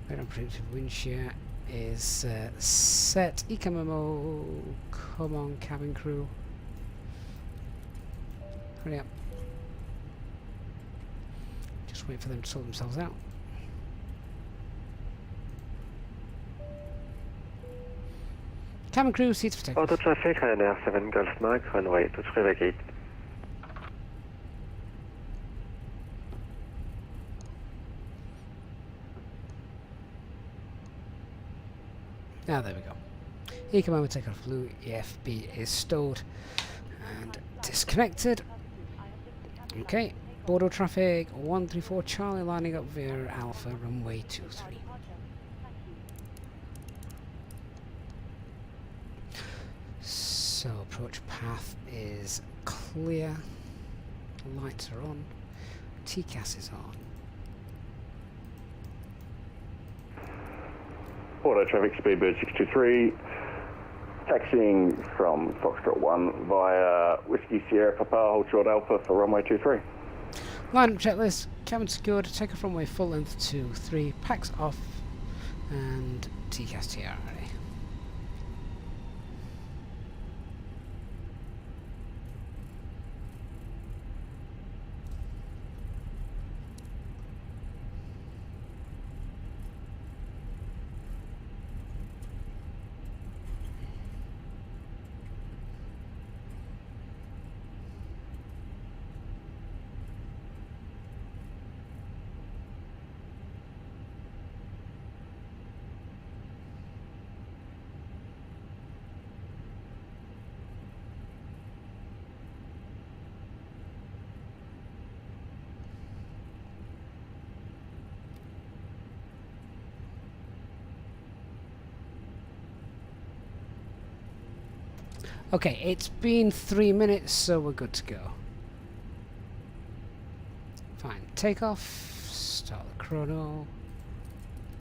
Radar predictive wind shear is set. Eco memo, come on cabin crew. Hurry up. Just wait for them to sort themselves out. Cabin crew, seats for takeoff. Auto traffic, Ryanair 7 Golf Mike, runway 23 vacate. Now there we go. Eco moment takeoff blue, EFB is stowed and disconnected. Okay, Bordeaux traffic 134 Charlie lining up via Alpha runway 23. So approach path is clear, lights are on, TCAS is on. Bordeaux traffic, Speedbird 623, taxiing from Foxtrot 1 via Whiskey Sierra Papa, hold short Alpha for runway 23. Line checklist, cabin secured, takeoff runway full length 23, packs off, and TCAS TR ready. Okay, it's been 3 minutes, so we're good to go. Fine, takeoff, start the chrono,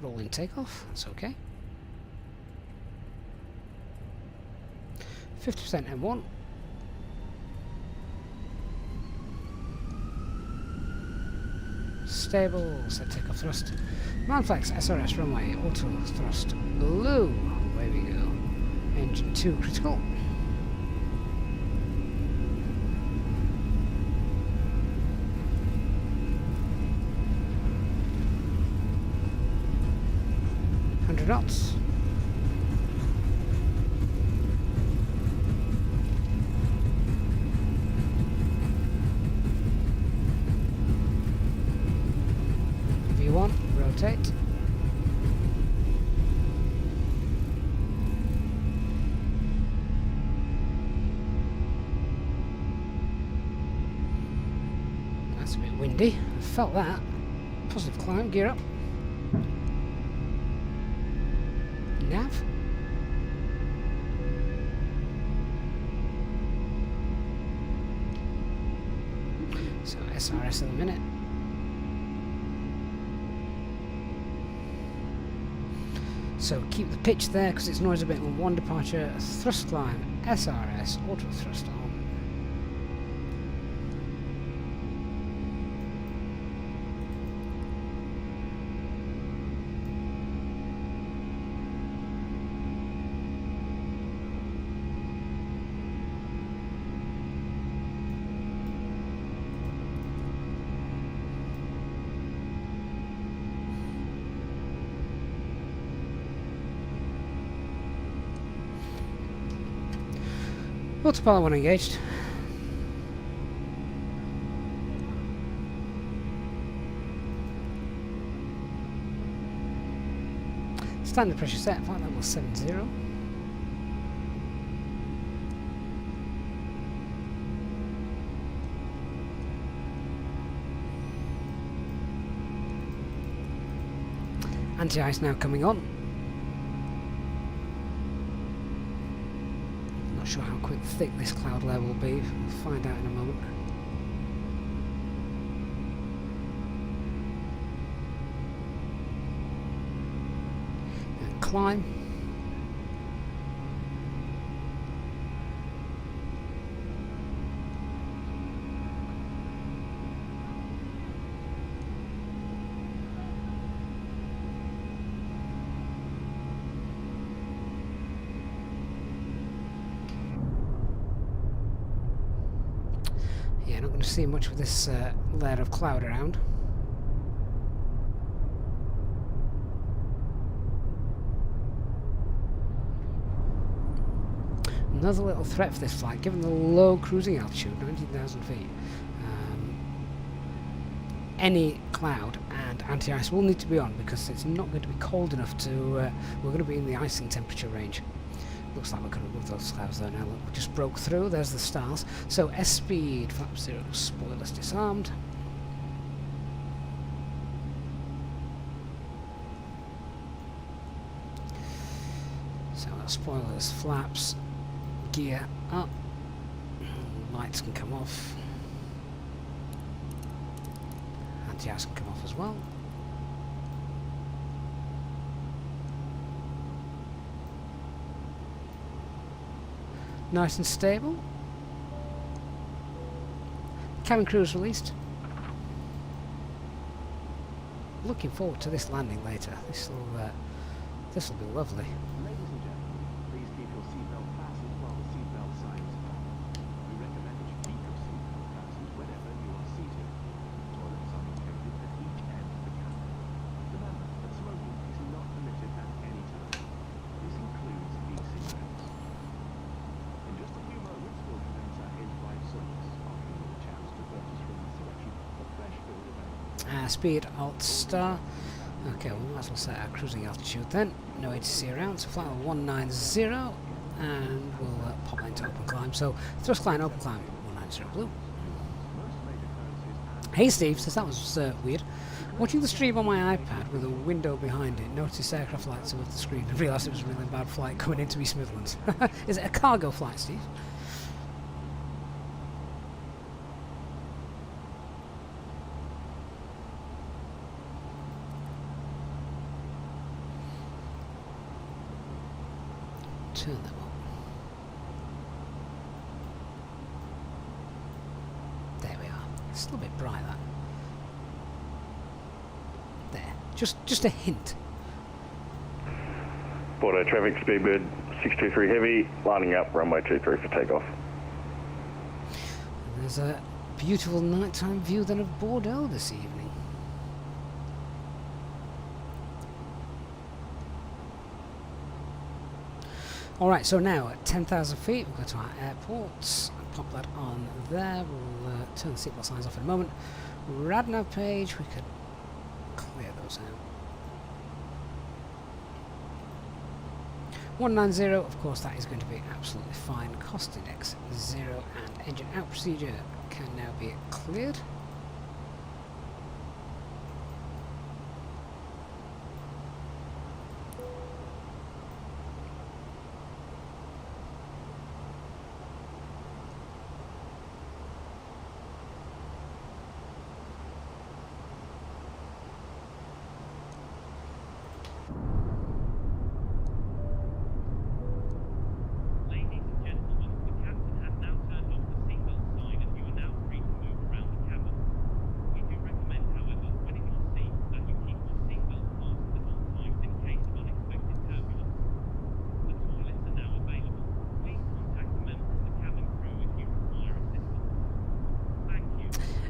rolling takeoff, that's okay. 50% M1. Stable, set takeoff thrust. Manflex, SRS runway, auto thrust blue, away we go. Engine 2 critical. Knots. V1, rotate. That's a bit windy. I felt that. Positive climb, gear up. Nav. So SRS in a minute. So keep the pitch there because it's noise a bit on one departure. Thrust climb, SRS, auto thrust on. Autopilot 1 engaged. Standard pressure set, flight level 70. Anti-ice now coming on. Not sure how thick this cloud layer will be. We'll find out in a moment. And climb. Yeah, not going to see much with this layer of cloud around. Another little threat for this flight, given the low cruising altitude, 19,000 feet. Any cloud and anti-ice will need to be on because it's not going to be cold enough to... we're going to be in the icing temperature range. Looks like we're going to remove those clouds though now. Look, we just broke through. There's the stars. So S-speed, flap 0, spoilers disarmed. So spoilers, flaps, gear up. Lights can come off. Anti-ice can come off as well. Nice and stable. Cabin crew is released. Looking forward to this landing later. This will be lovely. Ladies and gentlemen, please keep your seatbelt fastened while the seatbelt sign is up. We recommend that you keep your seatbelt fastened whenever you are seated. Toilets are located at each end of the cabin. Remember that smoking is not permitted at any time. This includes e-cigarettes. In just a few moments, we'll commence our in-flight service, offering you a chance to purchase from the selection of fresh food available. Speed alt star. Okay, we might as well set our cruising altitude then. No ATC around, so flight level 190, and we'll pop into open climb. So thrust climb, open climb, 190 blue. Hey Steve, says that was weird. Watching the stream on my iPad with a window behind it, noticed aircraft lights above the screen and realised it was a really bad flight coming into East Midlands. Is it a cargo flight, Steve? Turn them up. There we are. It's a little bit bright, that. There. Just a hint. Bordeaux traffic, speedbird 623 heavy, lining up, runway 23 for takeoff. And there's a beautiful nighttime view then of Bordeaux this evening. Alright, so now at 10,000 feet, we'll go to our airports, pop that on there, we'll turn the seatbelt signs off in a moment. Radnav page, we could clear those out. 190, of course that is going to be absolutely fine. Cost index 0 and engine out procedure can now be cleared.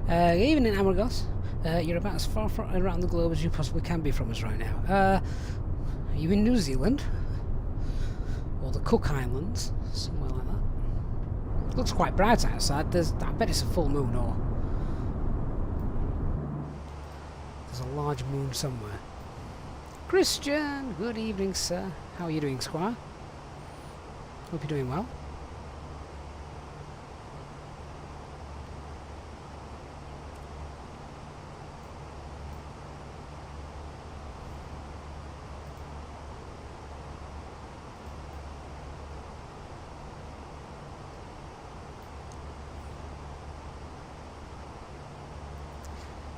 Good evening, Amargos. You're about as far around the globe as you possibly can be from us right now. Are you in New Zealand? Or the Cook Islands? Somewhere like that? Looks quite bright outside. I bet it's a full moon, or there's a large moon somewhere. Christian, good evening, sir. How are you doing, Squire? Hope you're doing well.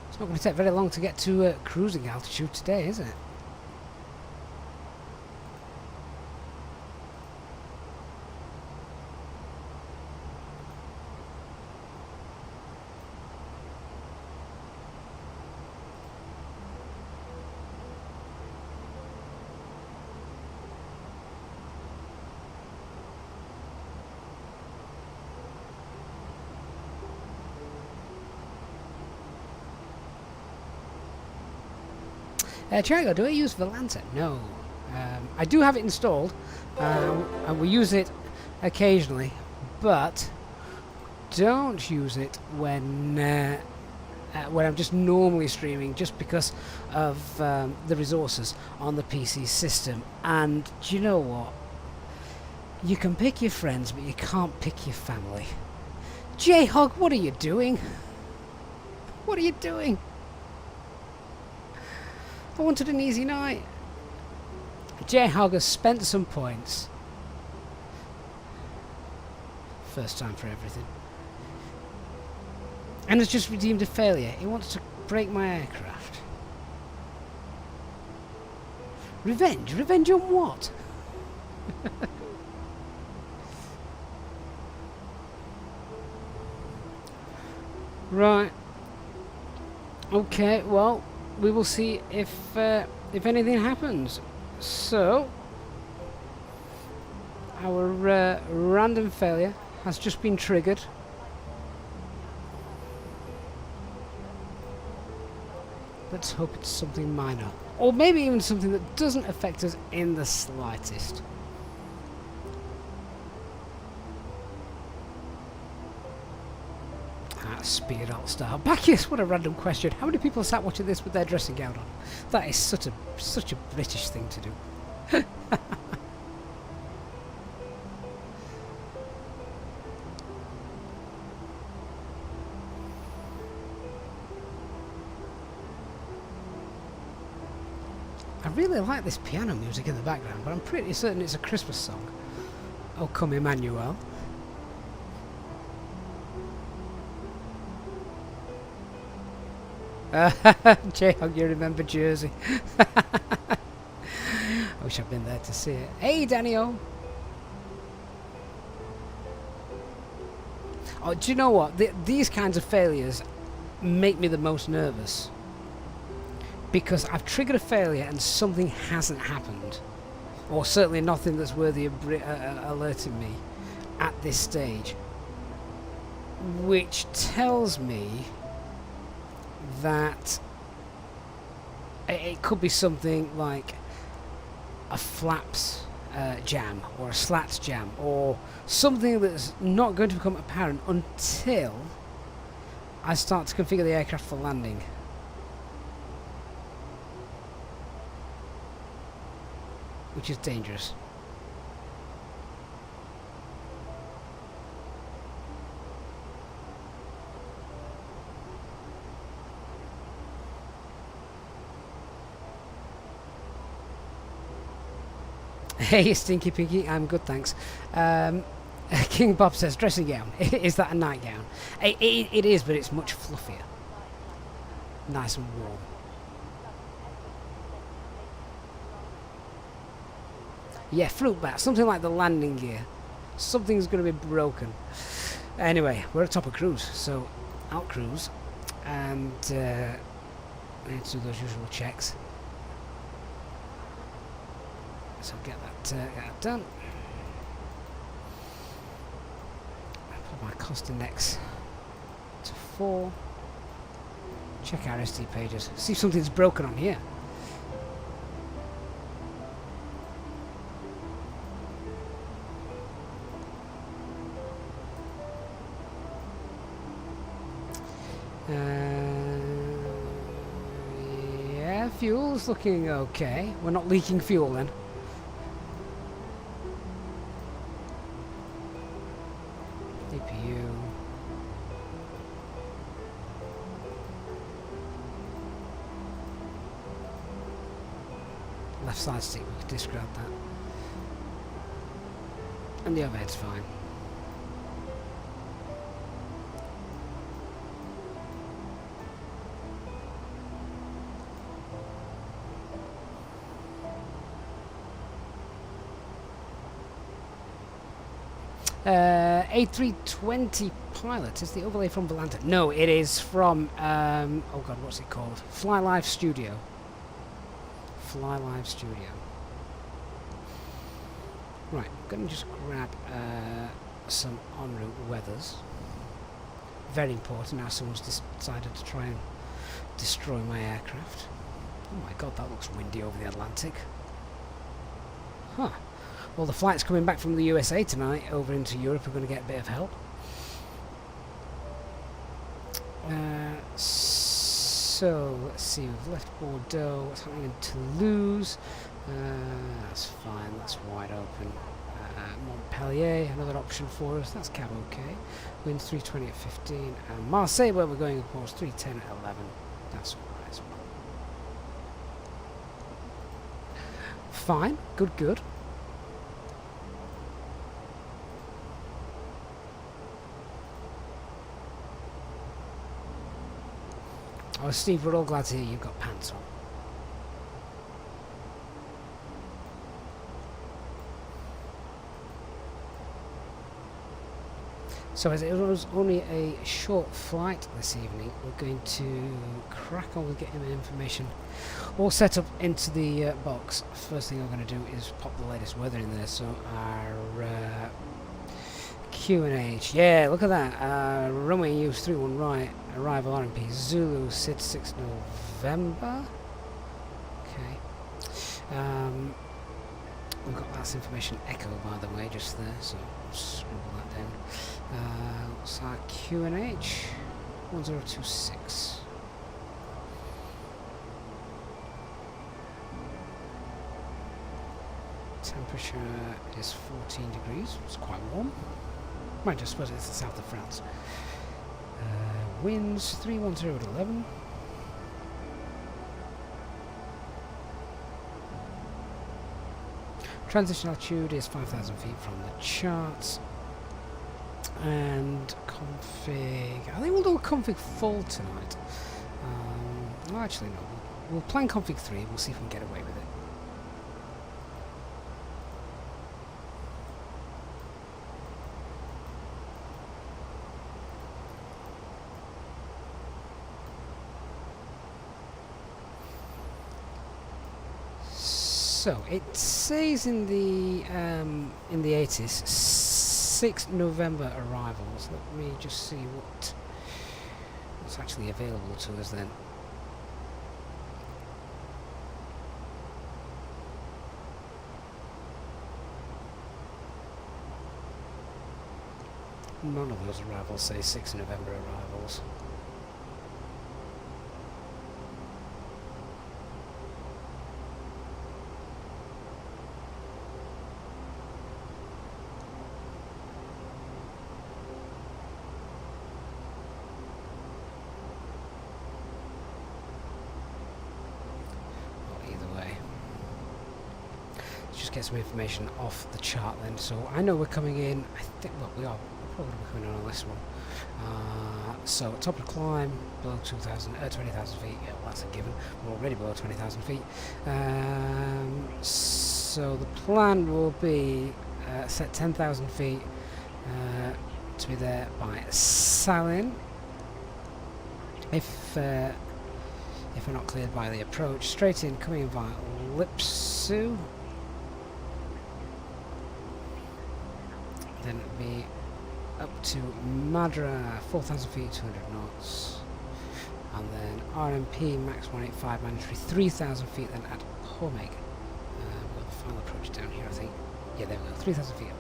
It's not going to take very long to get to cruising altitude today, is it? Chicago, do I use Volanta? No. I do have it installed, and we use it occasionally, but don't use it when I'm just normally streaming, just because of the resources on the PC system. And do you know what? You can pick your friends, but you can't pick your family. J-Hog, what are you doing? What are you doing? I wanted an easy night. J-Hog has spent some points. First time for everything. And has just redeemed a failure. He wants to break my aircraft. Revenge? Revenge on what? Right. Okay, well, we will see if anything happens. So, our random failure has just been triggered. Let's hope it's something minor, or maybe even something that doesn't affect us in the slightest. Speed alt star. Bacchus, what a random question. How many people sat watching this with their dressing gown on? That is such a British thing to do. I really like this piano music in the background, but I'm pretty certain it's a Christmas song. Oh, come Emmanuel. J-Hog, you remember Jersey. I wish I'd been there to see it. Hey, Daniel. Oh, do you know what? These kinds of failures make me the most nervous. Because I've triggered a failure and something hasn't happened. Or certainly nothing that's worthy of alerting me at this stage. Which tells me that it could be something like a flaps jam or a slats jam, or something that's not going to become apparent until I start to configure the aircraft for landing. Which is dangerous. Hey, Stinky Pinky, I'm good, thanks. King Bob says, dressing gown. Is that a nightgown? It is, but it's much fluffier. Nice and warm. Yeah, flute bat, something like the landing gear. Something's going to be broken. Anyway, we're at top of cruise, so out cruise. And we need to do those usual checks. So get that done. Put my cost index to 4. Check our SD pages. See if something's broken on here. fuel's looking okay. We're not leaking fuel then. DPU. Left side stick, we could discard that. And the overhead's fine. A320 pilot is the overlay from Volanta. No, it is from oh god, what's it called? Fly Live Studio. Fly Live Studio. Right, I'm going to just grab some en route weathers. Very important now someone's decided to try and destroy my aircraft. Oh my god, that looks windy over the Atlantic. Huh. Well, the flights coming back from the USA tonight over into Europe are going to get a bit of help. So, let's see, we've left Bordeaux, what's happening in Toulouse? That's fine, that's wide open. Montpellier, another option for us, that's cab okay. Winds 320 at 15, and Marseille, where we're going, of course, 310 at 11. That's alright as well. Fine, good, good. Oh, Steve, we're all glad to hear you've got pants on. So as it was only a short flight this evening, we're going to crack on with getting the information all set up into the box. First thing I'm going to do is pop the latest weather in there. So our QNH, yeah, look at that. Runway use 31 right, arrival RMP Zulu, SID 6 November. Okay. We've got that information echo, by the way, just there, so I'll scribble that down. What's our QNH? 1026. Temperature is 14 degrees, it's quite warm. Might just suppose it's the south of France. Winds 310 at 11. Transition altitude is 5,000 feet from the charts. And config, I think we'll do a config full tonight. Well, actually no, we'll plan config 3, we'll see if we can get away with it. So it says in the 80s 6 November arrivals. Let me just see what's actually available to us then. None of those arrivals say 6 November arrivals. Get some information off the chart then. So I know we're coming in, I think, well, we're probably coming in on this one. So top of climb below 20,000 feet. Yeah, well, that's a given. We're already below 20,000 feet. So the plan will be set 10,000 feet to be there by Salin. If we're not cleared by the approach, straight in, coming in via Lipsu. Then it'll be up to Madra, 4,000 feet, 200 knots. And then RMP, max 185, mandatory 3,000 feet, then at Homeg. We've got the final approach down here, I think. Yeah, there we go, 3,000 feet at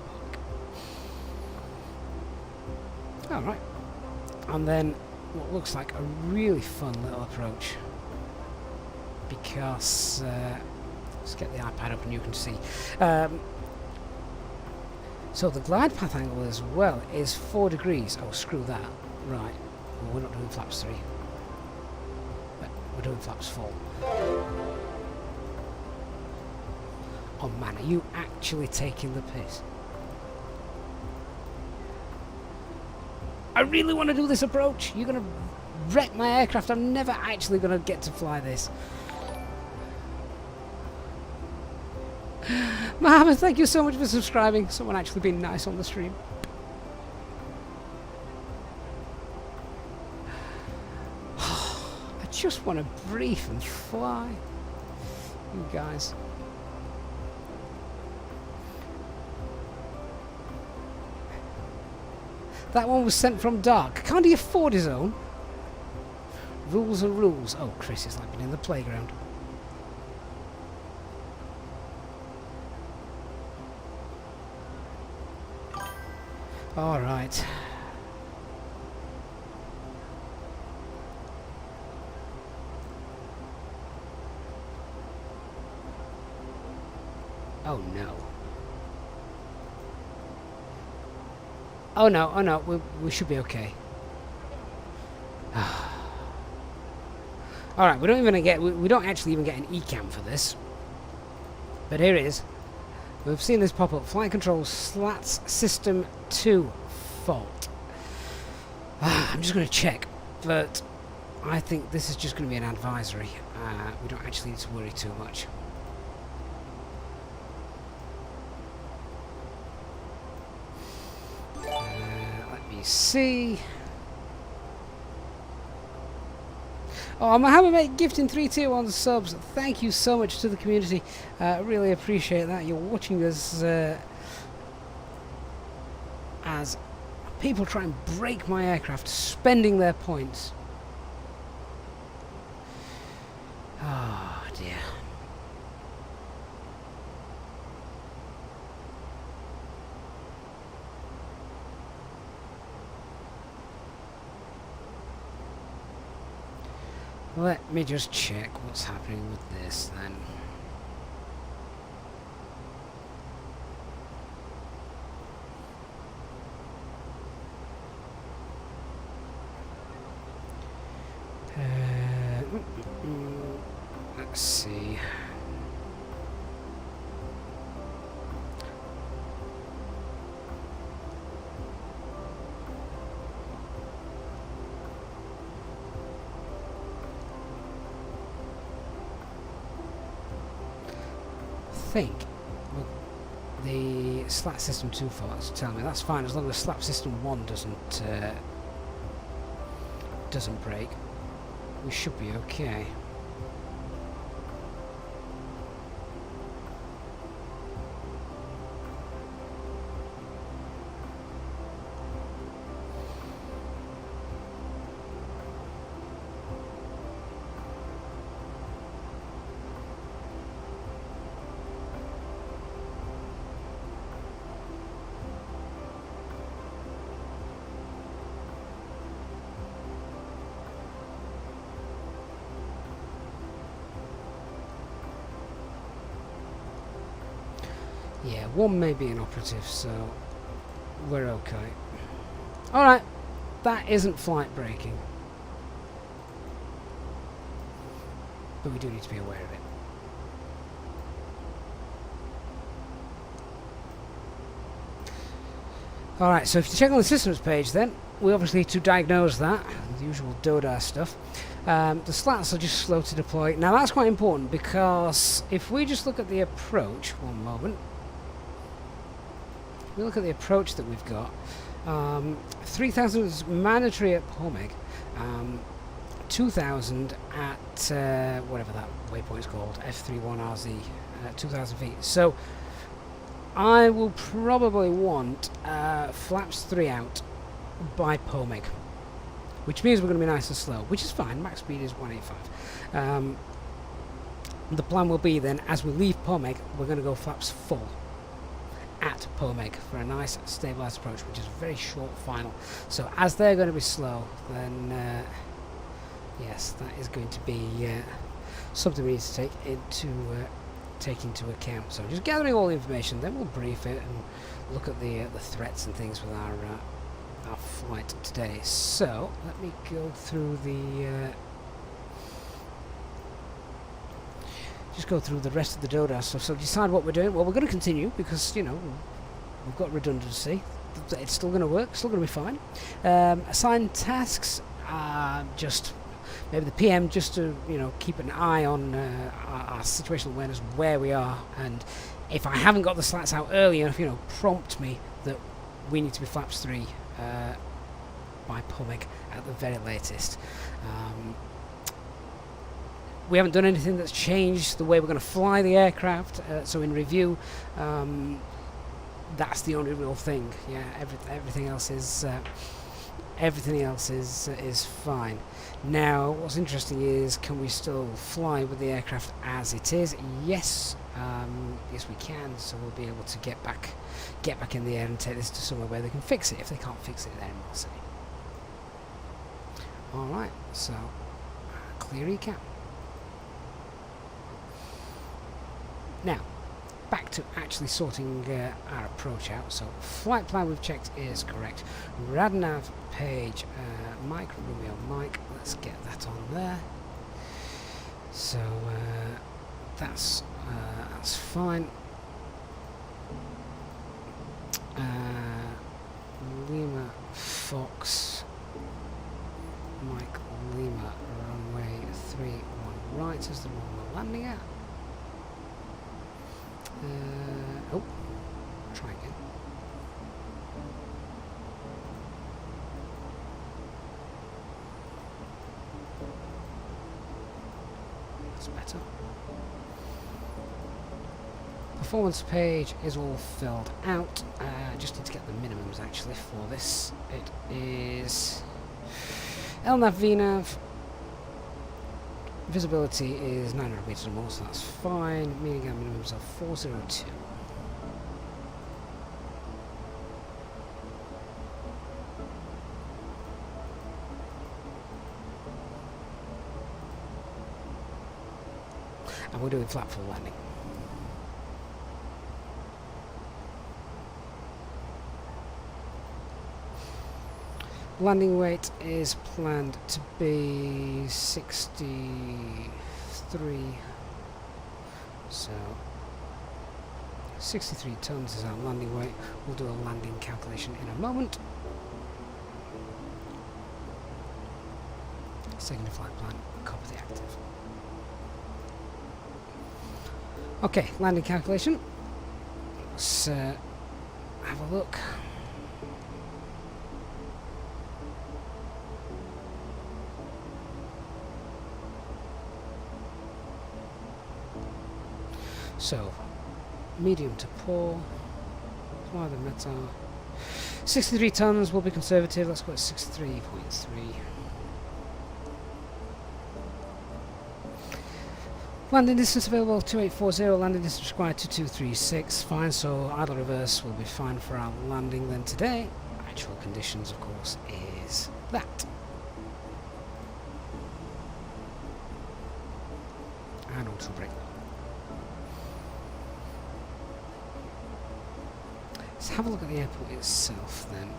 Homeg. Alright. And then what looks like a really fun little approach. because let's get the iPad up and you can see. So the glide path angle as well is 4 degrees. Oh, screw that. Right. Well, we're not doing flaps 3. But we're doing flaps 4. Oh man, are you actually taking the piss? I really want to do this approach. You're going to wreck my aircraft. I'm never actually going to get to fly this. Mohammed, thank you so much for subscribing. Someone actually being nice on the stream. I just want to breathe and fly. You guys. That one was sent from Dark. Can't he afford his own? Rules are rules. Oh, Chris is like being in the playground. All right. Oh no. Oh no, oh no, we should be okay. Alright, we don't actually even get an ECAM for this. But here it is. We've seen this pop up. Flight control slats system 2 fault. I'm just going to check, but I think this is just going to be an advisory. We don't actually need to worry too much. Let me see. Oh, Mohammed mate gifting 3 tier 1 subs. Thank you so much to the community. Really appreciate that. You're watching us as people try and break my aircraft, spending their points. Oh dear. Let me just check what's happening with this then. Let's see. Think the slat system 2 faults tell me that's fine as long as slap system 1 doesn't break. We should be okay. Yeah, 1 may be inoperative, so we're okay. Alright, that isn't flight breaking. But we do need to be aware of it. Alright, so if you check on the systems page then, we obviously need to diagnose that, the usual DODA stuff. The slats are just slow to deploy. Now that's quite important because if we just look at the approach, one moment. We look at the approach that we've got. 3000 is mandatory at Pomeg. 2000 at whatever that waypoint is called, F31RZ, 2000 feet. So I will probably want flaps 3 out by Pomeg, which means we're going to be nice and slow, which is fine. Max speed is 185. The plan will be then, as we leave Pomeg, we're going to go flaps full at Pomeg for a nice stabilised approach, which is a very short final. So as they're going to be slow, then yes, that is going to be something we need to take into account. So just gathering all the information, then we'll brief it and look at the threats and things with our flight today. So let me go through the just go through the rest of the DODA stuff. So decide what we're doing. Well, we're going to continue because, you know, we've got redundancy. It's still going to work, still going to be fine. Assign tasks, just maybe the PM just to, you know, keep an eye on our situational awareness, where we are, and if I haven't got the slats out early enough, you know, prompt me that we need to be flaps 3 by PUMIC at the very latest. We haven't done anything that's changed the way we're going to fly the aircraft, so in review, that's the only real thing. Yeah, everything else is fine. Now, what's interesting is, can we still fly with the aircraft as it is? Yes, yes we can. So we'll be able to get back in the air and take this to somewhere where they can fix it if they can't fix it there in Marseille. All right, so clear recap. Now, back to actually sorting our approach out. So flight plan we've checked is correct. Radnav page, Mike Romeo Mike. Let's get that on there. So that's fine. Lima Fox, Mike Lima runway 31 right is the one we're landing at. Oh, try again. That's better. Performance page is all filled out. Just need to get the minimums actually for this. It is LNAV VNAV. Visibility is 900 meters or more, so that's fine. Meaning our minimums are 402. And we're doing flat full landing. Landing weight is planned to be 63, so 63 tons is our landing weight. We'll do a landing calculation in a moment. Second flight plan, copy the active. Okay, landing calculation. Let's have a look. So, medium to poor, fly the METAR. 63 tons will be conservative, let's go at 63.3. Landing distance available 2840, landing distance required 2236, fine, so idle reverse will be fine for our landing then today. Actual conditions, of course, is that. And auto brake. Let's have a look at the airport itself then,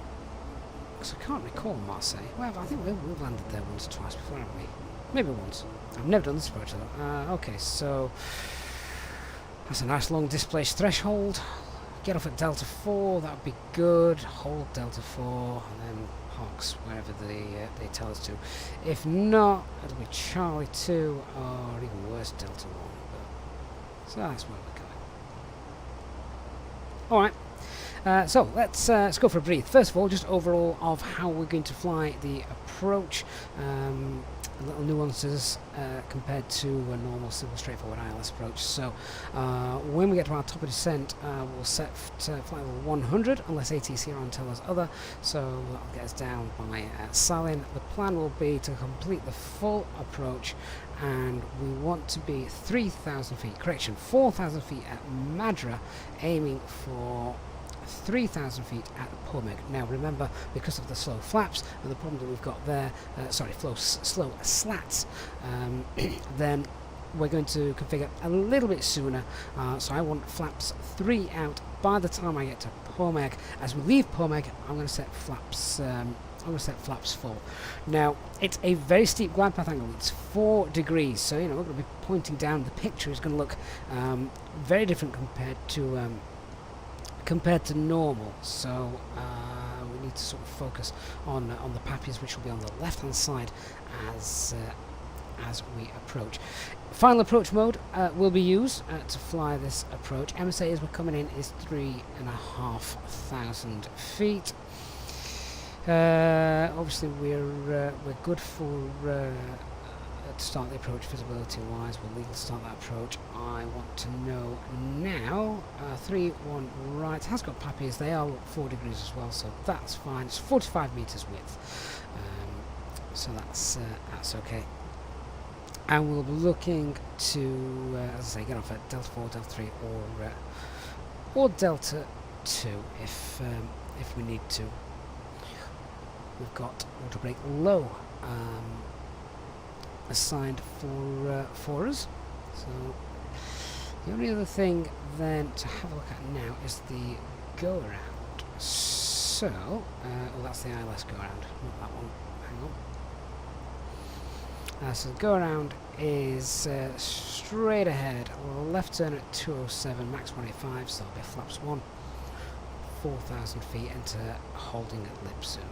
because I can't recall Marseille. Well, I think we've landed there once or twice before, haven't we? Maybe once. I've never done this approach though. Okay, so that's a nice long displaced threshold. Get off at Delta 4, that would be good. Hold Delta 4 and then Hox wherever they tell us to. If not, it'll be Charlie 2 or even worse, Delta 1. But, so that's where we're going. Alright. So let's go for a breathe. First of all, just overall of how we're going to fly the approach. Little nuances compared to a normal, simple, straightforward ILS approach. So when we get to our top of descent, we'll set flight level 100 unless ATC are on tell us other. So that'll get us down by Salin. The plan will be to complete the full approach, and we want to be 3,000 feet. Correction, 4,000 feet at Madra, aiming for 3,000 feet at PUMIC. Now remember, because of the slow flaps and the problem that we've got there, slow slats, then we're going to configure a little bit sooner. So I want flaps 3 out by the time I get to Pomeg. As we leave Pomeg, I'm going to set flaps. I'm going to set flaps 4. Now it's a very steep glide path angle. It's 4 degrees, so you know we're going to be pointing down. The picture is going to look very different compared to normal. So we need to sort of focus on the pappies, which will be on the left-hand side as we approach. Final approach mode will be used to fly this approach. MSA as we're coming in is 3,500 feet. Obviously we're good for to start the approach visibility wise. We're legal to start that approach. I want to know now 3-1 right has got pappies. They are 4 degrees as well, so that's fine. It's 45 meters width, so that's okay. And we'll be looking to, as I say, get off at Delta 4, Delta 3, or Delta 2 if we need to. We've got auto brake low assigned for us. So the only other thing then to have a look at now is the go around. So, well, that's the ILS go around, not that one. Hang on. So the go around is straight ahead, left turn at 207, max 185, so that'll be flaps 1, 4,000 feet, enter holding at lip soon.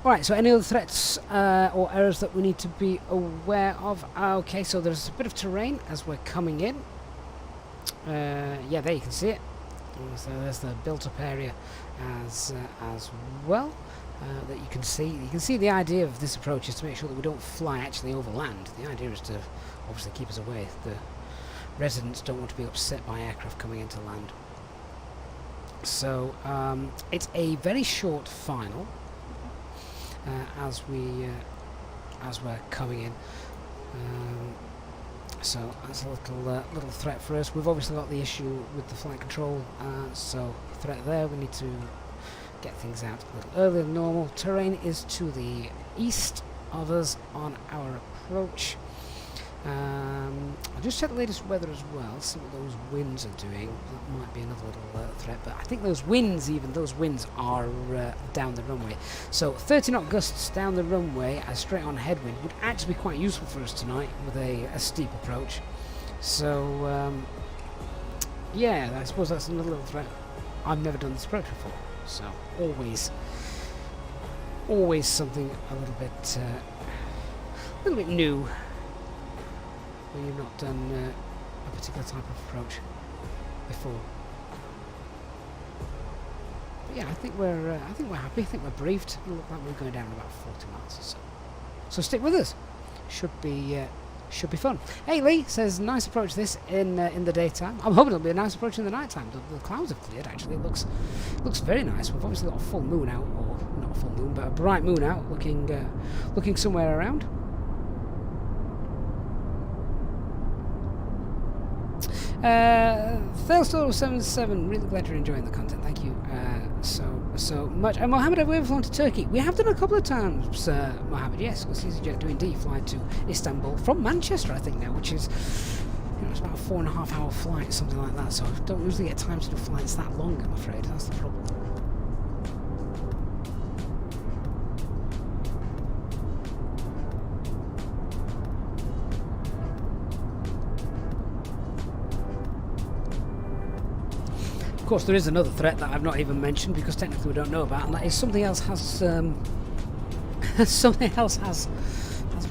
Alright, so any other threats or errors that we need to be aware of? Okay, so there's a bit of terrain as we're coming in. Yeah, there you can see it. So there's the built-up area as well that you can see. You can see the idea of this approach is to make sure that we don't fly actually over land. The idea is to obviously keep us away. The residents don't want to be upset by aircraft coming into land. So it's a very short final. As we're coming in, so that's a little threat for us. We've obviously got the issue with the flight control, so threat there. We need to get things out a little earlier than normal. Terrain is to the east of us on our approach. I'll just check the latest weather as well, see what those winds are doing. That might be another little threat, but I think those winds are down the runway. So 30 knot gusts down the runway as straight on headwind would actually be quite useful for us tonight with a steep approach. So yeah, I suppose that's another little threat. I've never done this approach before, so always something a little bit new when you've not done a particular type of approach before. But yeah, I think we're happy. I think we're briefed. It looks like we're going down about 40 miles or so. So stick with us. Should be fun. Hey Lee says nice approach this in the daytime. I'm hoping it'll be a nice approach in the nighttime. The clouds have cleared. Actually, it looks very nice. We've obviously got a full moon out, or not a full moon, but a bright moon out, looking somewhere around. Thales77, really glad you're enjoying the content. Thank you so much. And Mohammed, have we ever flown to Turkey? We have done a couple of times, Mohammed. Yes, because Easyjet do indeed fly to Istanbul from Manchester, I think now, which is, it's about a 4.5 hour flight, something like that. So I don't usually get time to do flights that long, I'm afraid. That's the problem. Of course, there is another threat that I've not even mentioned because technically we don't know about, and that is something else has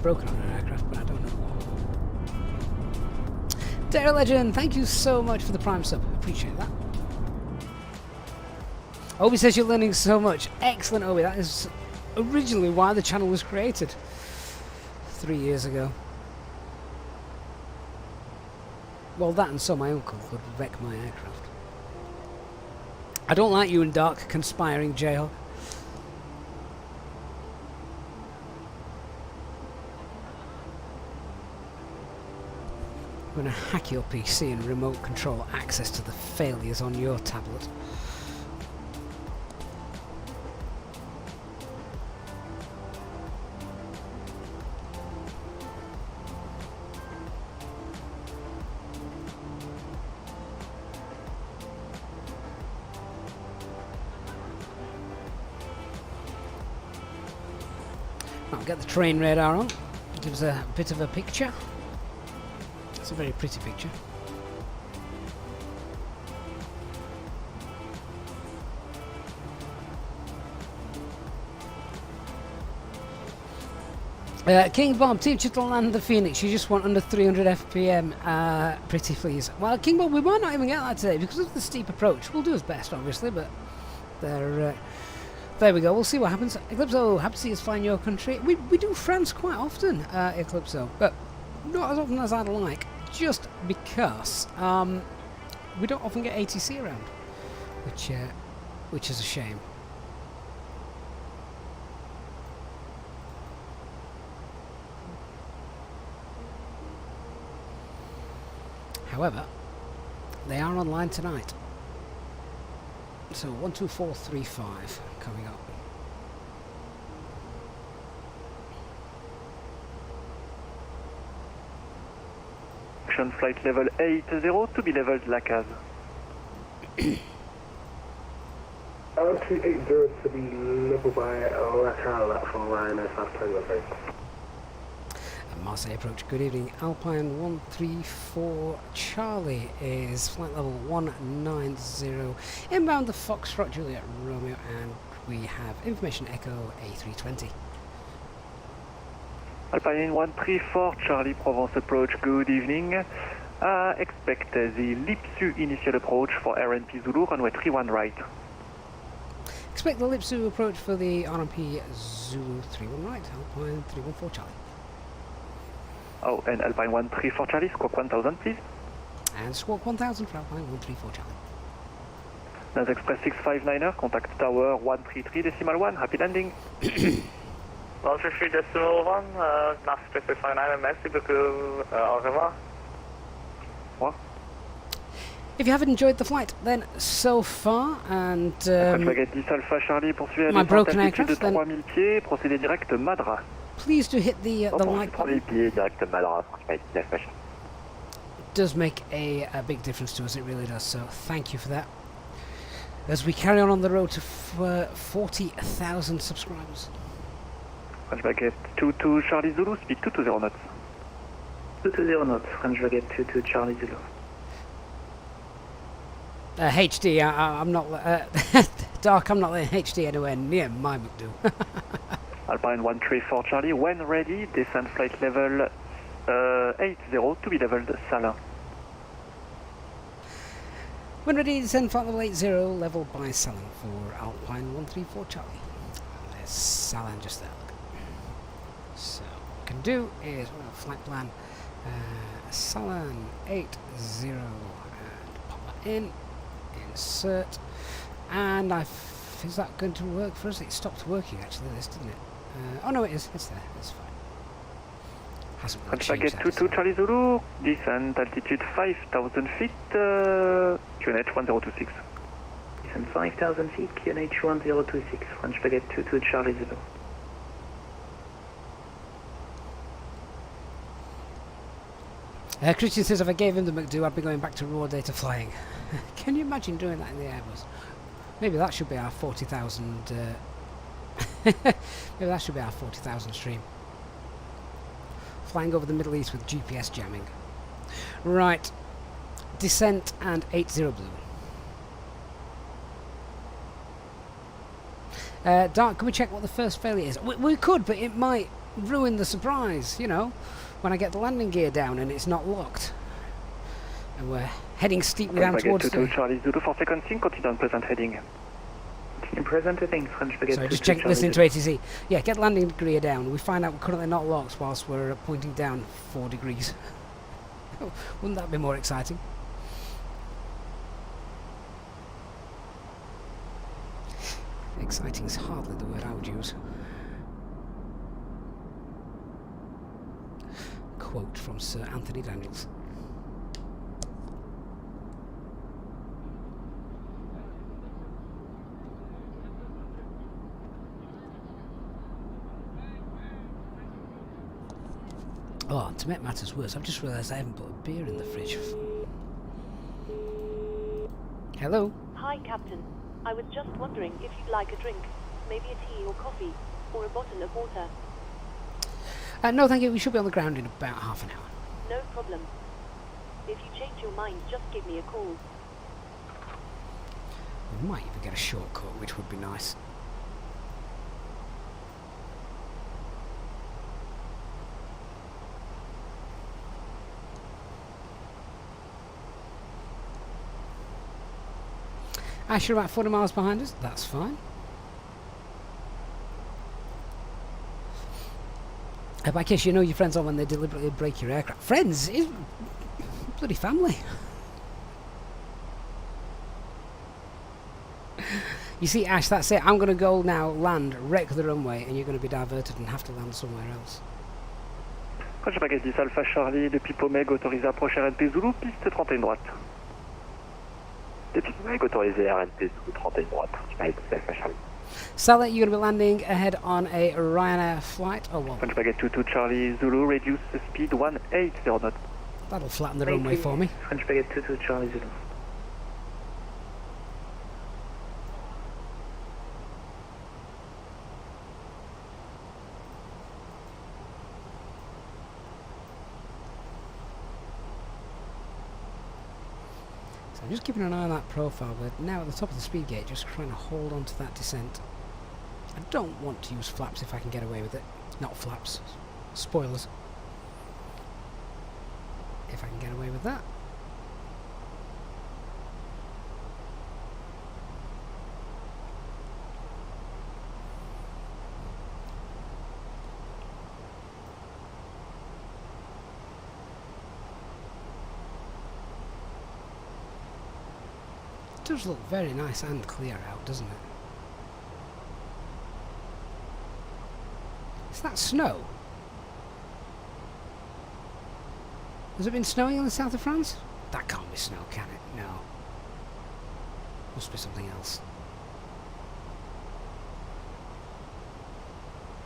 broken on an aircraft, but I don't know what. Dare Legend, thank you so much for the Prime sub. Appreciate that. Obi says you're learning so much. Excellent, Obi. That is originally why the channel was created 3 years ago. Well, that and so my uncle could wreck my aircraft. I don't like you and Dark conspiring, J-Hog. I'm going to hack your PC and remote control access to the failures on your tablet. I'll get the train radar on. Gives a bit of a picture. It's a very pretty picture. King Bob, teach you to land the Phoenix. You just want under 300 FPM, pretty please. Well, King Bob, we might not even get that today because of the steep approach. We'll do his best, obviously, but there we go. We'll see what happens. Eclipso, happy to see us flying your country. We do France quite often, Eclipso, but not as often as I'd like, just because we don't often get ATC around, which is a shame. However, they are online tonight. So 12435 coming up. Action flight level 80 to be leveled Lacaz. 280 to be leveled by lateral for MSFS delivery. Marseille approach, good evening. Alpine 134 Charlie is flight level 190. Inbound the Foxtrot Juliet Romeo, and we have information Echo A320. Alpine 134 Charlie Provence approach, good evening. Expect the LIPSU initial approach for RNP Zulu, runway 31 right. Expect the LIPSU approach for the RNP Zulu 31 right, Alpine 314 Charlie. Oh, and Alpine 134 Charlie, squawk 1000 please. And squawk 1000 for Alpine 134 Charlie. NAS Express 659er, contact tower 133.1, happy landing. 133.1, NAS Express 659er, merci beaucoup, au revoir. What? If you haven't enjoyed the flight, then so far, and Volkswagen 10 Alpha Charlie poursuit à my broken altitude de aircraft, 3000 pieds, procédé direct Madras. please do hit the like button. It does make a big difference to us, it really does, so thank you for that. As we carry on the road to 40,000 subscribers. French Baguette 22 Charlie Zulu, speed 220 knots. 220 knots, French Baguette 22 Charlie Zulu. HD, I'm not... Dark, I'm not letting HD anywhere near my McDo. Alpine 134 Charlie, when ready, descend flight level 80 to be leveled Salin. When ready, descend flight level 80, level by Salin for Alpine 134 Charlie. There's Salin just there. Look. So what we can do is flight plan Salin 80 and pop that in, insert, and is that going to work for us? It stopped working actually, this, didn't it? Oh no, it is. It's there. It's fine. Hasn't really changed. Packet 22 Charlie Zulu, descent altitude 5,000 feet, QNH 1026. Descent 5,000 feet, QNH 1026, French Baguette 22 Charlie Zulu. Christian says if I gave him the McDo, I'd be going back to raw data flying. Can you imagine doing that in the Airbus? Maybe that should be our 40,000. Maybe that should be our 40,000 stream. Flying over the Middle East with GPS jamming. Right, descent and 80 blue. Dark, can we check what the first failure is? We could, but it might ruin the surprise. You know, when I get the landing gear down and it's not locked, and we're heading steeply down towards the... Charlie Zulu for sequencing, continue on present heading. Present heading, French Baguette. Sorry, just check, listening to ATC. Yeah, get landing gear down. We find out we're currently not locked whilst we're pointing down 4 degrees. Wouldn't that be more exciting? Exciting is hardly the word I would use. Quote from Sir Anthony Daniels. Oh, to make matters worse, I've just realised I haven't put a beer in the fridge. Hello? Hi, Captain. I was just wondering if you'd like a drink. Maybe a tea or coffee, or a bottle of water. No, thank you. We should be on the ground in about half an hour. No problem. If you change your mind, just give me a call. We might even get a shortcut, which would be nice. Ash, you're about 40 miles behind us. That's fine. By case you know your friends are when they deliberately break your aircraft. Friends? Is bloody family. You see, Ash, that's it. I'm going to go now, land, wreck the runway, and you're going to be diverted and have to land somewhere else. French Baguette 10 Alpha Charlie, depuis Pomeg, autorisé à approcher RNP Zulu, piste 31 droite. Depuis Pomeg, autorisé RNP Zulu, 31 droite. French Baguette 10 Alpha Charlie. Sally, you're going to be landing ahead on a Ryanair flight. Oh, well. French Baguette 22 Charlie Zulu, reduce the speed 180 knots. That'll flatten the runway for me. French Baguette 22 Charlie Zulu. I'm just keeping an eye on that profile, but now at the top of the speed gate, just trying to hold on to that descent. I don't want to use flaps if I can get away with it. Not flaps, spoilers. If I can get away with that. It does look very nice and clear out, doesn't it? Is that snow? Has it been snowing in the south of France? That can't be snow, can it? No. Must be something else.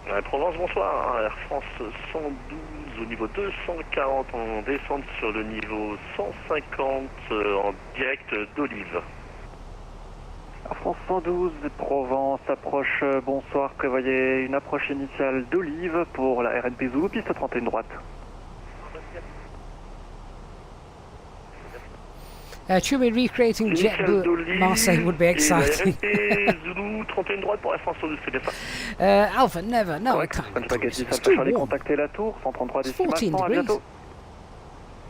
Provence, bonsoir. Air France 112 au niveau 240 en descente sur le niveau 150 en direct d'Olive. Air France 112, Provence, approche, bonsoir, prévoyez une approche initiale d'Olive pour la RNP Zulu, piste 31 droite. Truly recreating JetBlue Marseille would be exciting. RNP Zulu 31 droite pour Air France 112, c'est bien ça. Alpha, never, no, I can't. It's too warm. Contactez la tour, 133 It's décimales 14 100, à degrees. bientôt.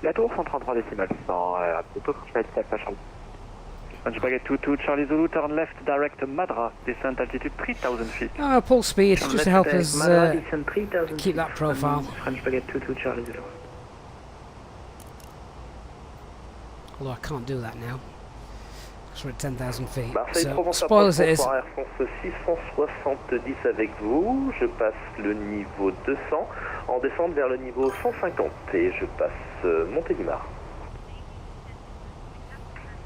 La tour 133 décimales 100, à bientôt, French Baguette 10 Alpha Charlie. French Baguette 22 Charlie Zulu, turn left, direct Madra, descent altitude 3000 feet. Full speed, just to help us Madra, descent 3000 keep that profile. French Baguette 22 Charlie Zulu. Although I can't do that now. Because we're at 10,000 feet. Marseille, So, Provence, spoilers it is. Air France 670 avec vous. Je passe le niveau 200 en descente vers le niveau 150 et je passe Montélimar.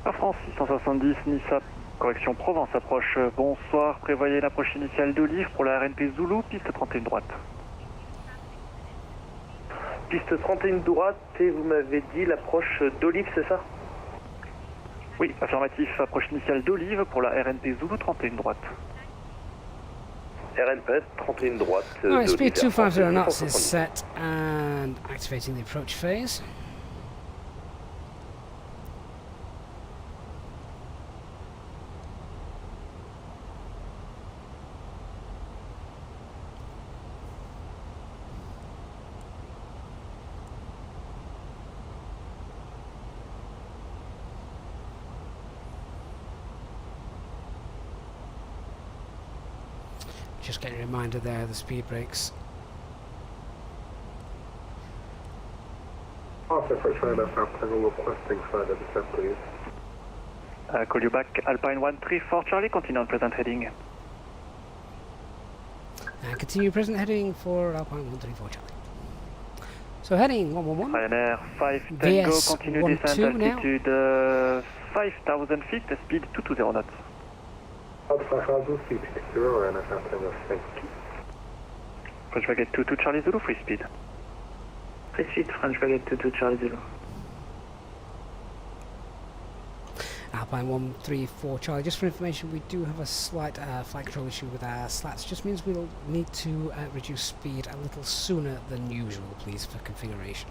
Air France 670, Nice, correction Provence approche, bonsoir, prévoyez l'approche initiale d'Olive pour la RNP Zulu, piste 31 droite. Piste 31 droite et vous m'avez dit l'approche d'Olive, c'est ça? Oui, affirmatif, approche initiale d'Olive pour la RNP Zulu 31 droite. RNP 31 droite. Alright, speed d'Olive, 250 knots is 170. set and activating the approach phase. Just getting a reminder there, the speed brakes. Also for China, South requesting further descent, please. Call you back, Alpine 134 Charlie, continue on present heading. And continue present heading for Alpine 134 Charlie. So heading 111. Ryanair 5 Tango, VS continue 12 descent now. altitude 5000 feet, speed 220 knots. Alpha Charlie, C60 and South Tango, thank you. French Baguette 22 Charlie Zulu, free speed. Free speed, French Baguette 22 Charlie Zulu. Alpine 134 Charlie. Just for information, we do have a slight flight control issue with our slats. Just means we'll need to reduce speed a little sooner than usual, please, for configuration.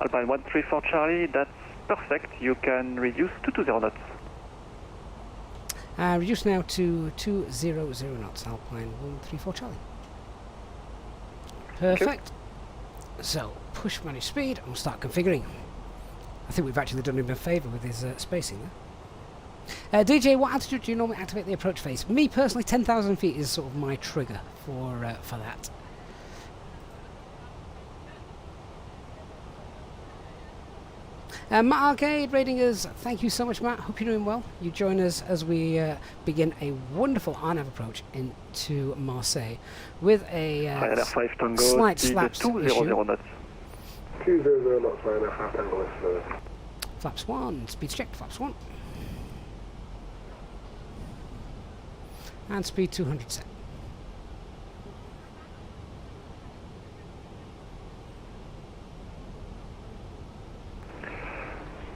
Alpine 134 Charlie, that's perfect. You can reduce to 20 knots. Reduce now to 200 knots, Alpine 134 Charlie. Perfect. So, push manage speed, and we'll start configuring. I think we've actually done him a favour with his spacing there. DJ, what altitude do you normally activate the approach phase? Me personally, 10,000 feet is sort of my trigger for that. Matt Arcade rating us. Thank you so much, Matt. Hope you're doing well. You join us as we begin a wonderful RNAV approach into Marseille with a slight slaps issue. 200 knots, Ryanair 5 Tango West fluid. Flaps 1, speed checked, flaps 1. And speed 200 set.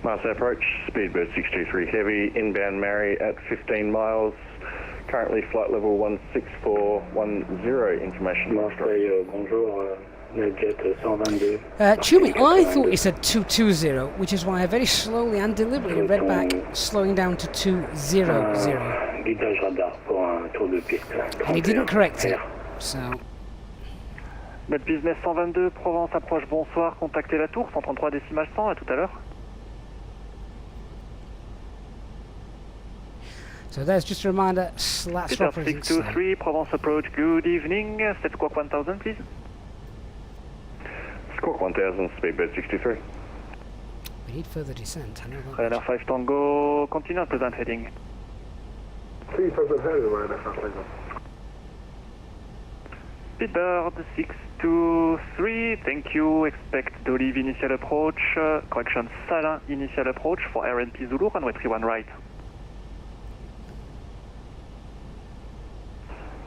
Marseille approach, Speedbird 623 Heavy, inbound Mary at 15 miles, currently flight level 16410, information. Marseille, bonjour, Jet 122. Chumi, I thought you said 220, which is why I very slowly and deliberately read back, slowing down to 200. Guidage radar pour un tour de piste. And he didn't correct it, so... Notre business 122, Provence approche, bonsoir, contactez la tour, 133 décimales 100, à tout à l'heure. So there's just a reminder, slats for operating. 623, Provence approach, good evening, set squawk 1000 please. Squawk 1000, Speedbird 623. We need further descent, I know that. Ryanair 5 Tango, continue on present heading. See present heading, Ryanair 5 Tango. Speedbird 623, thank you, expect D'Olive initial approach, correction, Salin initial approach for RNP Zulu, runway 31 right.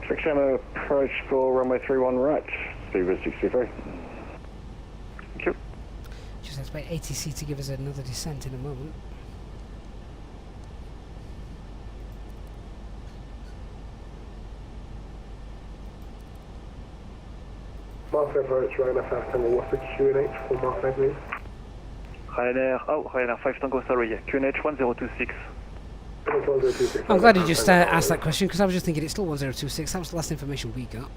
Section approach for runway 31 right, Speedbird 623. Thank you. Just expect ATC to give us another descent in a moment. Marseille approach, Ryanair 5 Tango, what's the QNH for Marseille, please? Ryanair 5 Tango, sorry, QNH 1026. I'm glad you just asked that question, because I was just thinking it's still 1026, that was the last information we got.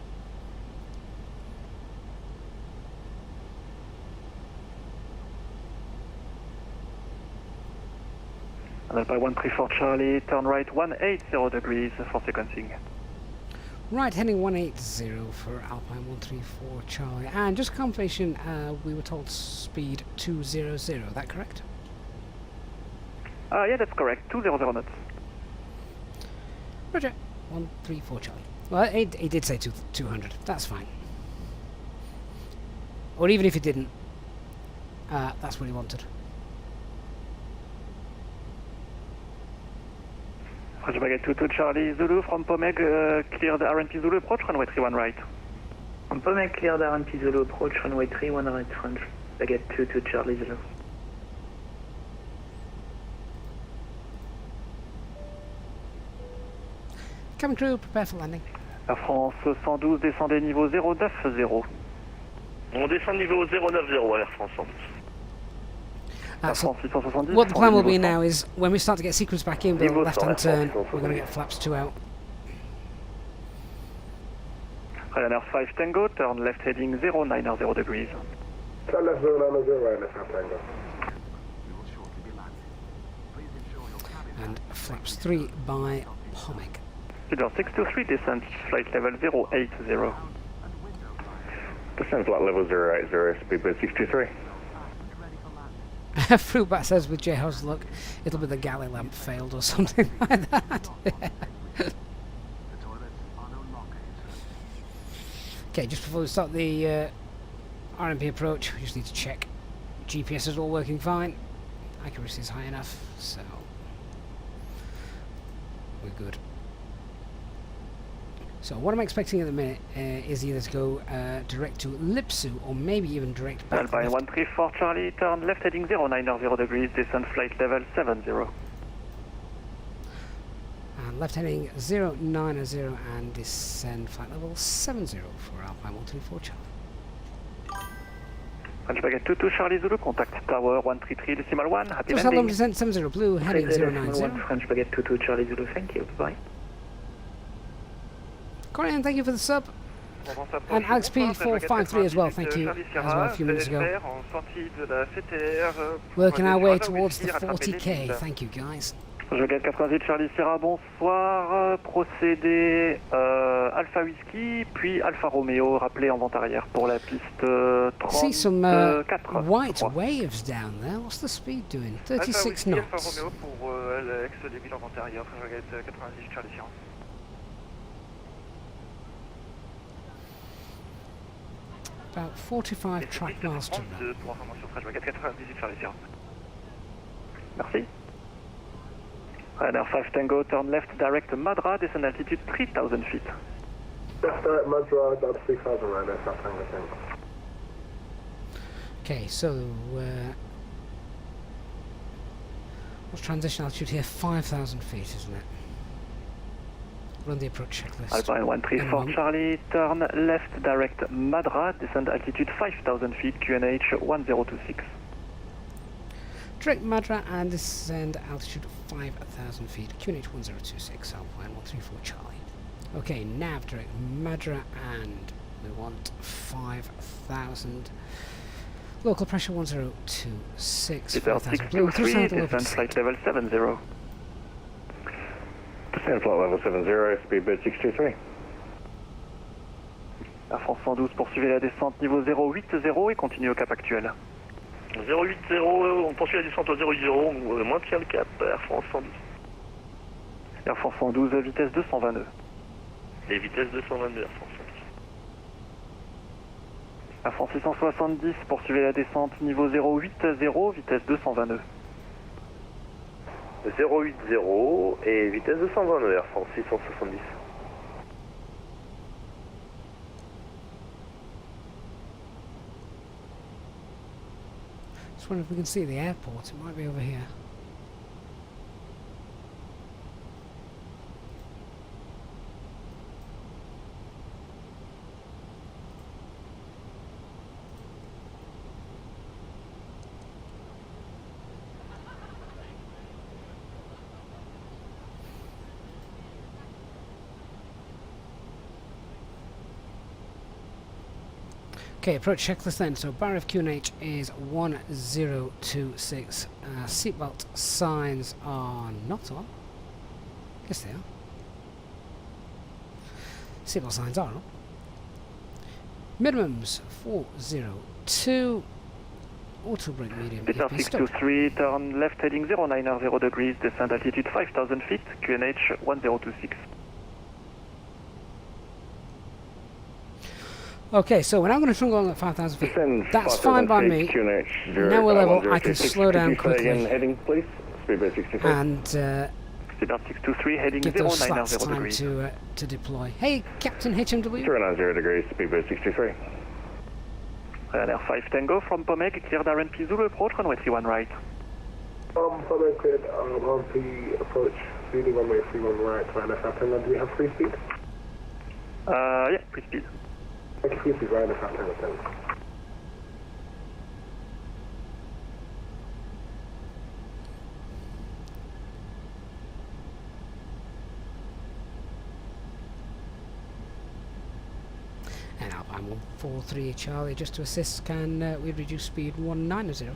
And then by 134 Charlie, turn right 180 degrees for sequencing. Right, heading 180 for Alpine 134 Charlie. And just confirmation, we were told speed 200, that correct? Yeah, that's correct, 200 knots. Roger, 134 Charlie. Well, he did say 200, that's fine. Or even if he didn't, that's what he wanted. Roger, baguette 22 Charlie Zulu from Pomeg, clear the RNP Zulu approach, runway 31 right. From Pomeg, clear the RNP Zulu approach, runway 31 right, French. Baguette 22 Charlie Zulu. Cabin crew, prepare for landing. Air France 112, descendez niveau 090. On descend niveau 090, Air France 112. So what the plan will be now is, when we start to get sequence back in with a left-hand turn, we're going to get flaps 2 out. Ryanair 5 Tango, turn left heading 090 degrees. Turn left 090, Ryanair 5 Tango. And flaps 3 by Pomeg. Speedbird 623, descent flight level 080. Descent flight level 080, Speedbird 623. Fruitbat says with J House luck, it'll be the galley lamp failed or something like that. Okay, just before we start the RMP approach, we just need to check GPS is all working fine. Accuracy is high enough, so we're good. So what I'm expecting at the minute is either to go direct to Lipsu or maybe even direct back. Alpine 134 Charlie, turn left heading 090 degrees, descend flight level 70. And left heading 090 and descend flight level 70 for Alpine 134 Charlie. French Baguette 22 Charlie Zulu, contact tower 133 decimal 1, happy Just landing. descent 70 blue, heading 090. French Baguette 22 Charlie Zulu, thank you, bye. Corian, thank you for the sub. And Alex P453 as well, thank you, as well a few minutes ago. Working our way towards the 40k, thank you guys. Baguette 88 Charlie Sierra, bonsoir. Procédé Alpha Whisky, puis Alpha Romeo, rappelé en vente arrière pour la piste 34. See some white waves down there, what's the speed doing? 36 knots. Alpha Romeo pour l'ex-débit en vente arrière, Baguette 98 Charlie Sierra. About 45 track miles to run. Pour information, French Baguette 98 Charlie Sierra. Merci. Ryanair 5 Tango, turn left direct Madra, descend altitude 3000 feet. Left direct Madra, down to 3000 Ryanair 5 Tango, thanks. Okay, so what's transition altitude here? 5,000 feet, isn't it? Run the approach checklist. Alpine 134 Charlie, turn left direct Madra, descend altitude 5000 feet, QNH 1026. Direct Madra and descend altitude 5,000 feet, QNH 1026, Alpine 134 Charlie. Okay, nav direct Madra and we want 5,000. Local pressure 1026. 5,000 blue. Descend flight level 70. Descend flight level 70, speedbird 623. Air France 112, poursuivez la descente niveau 080 et continuez au cap actuel. 080, on poursuit la descente au 080, on maintient le cap, Air France 112. Air France 112, vitesse 222. Et vitesse 222, Air France 112. Air France 670, poursuivez la descente niveau 080, vitesse 222. 080 et vitesse 222, Air France 670. Just wonder if we can see the airport. It might be over here. Okay, approach checklist then. So bar of QNH is 1026. Seatbelt signs are not on. Yes, they are. Seatbelt signs are on. Minimums 402. Auto brake medium. Peter 623, turn left heading 090 degrees, descend altitude 5000 feet, QNH 1026. Okay, so we're now going to try along at 5,000 feet. Descend That's fine by me. QNH Now we're level. I can slow down quickly. Heading, please. Speedbird 63. And Peter 623, heading give those slats 090 time degrees. to deploy. Hey, Captain HMW. 090 degrees, speedbird 63. Ryanair 5 Tango from Pomeg, cleared RNP Zulu approach, runway 31 right. Following cleared, RP approach, leading runway 31 right, Ryanair 5 Tango. Do we have free speed? Yeah, free speed. Thank you, free speed, Ryanair 5 Tango, thanks. And Alpine 143 Charlie, just to assist, can we reduce speed 190?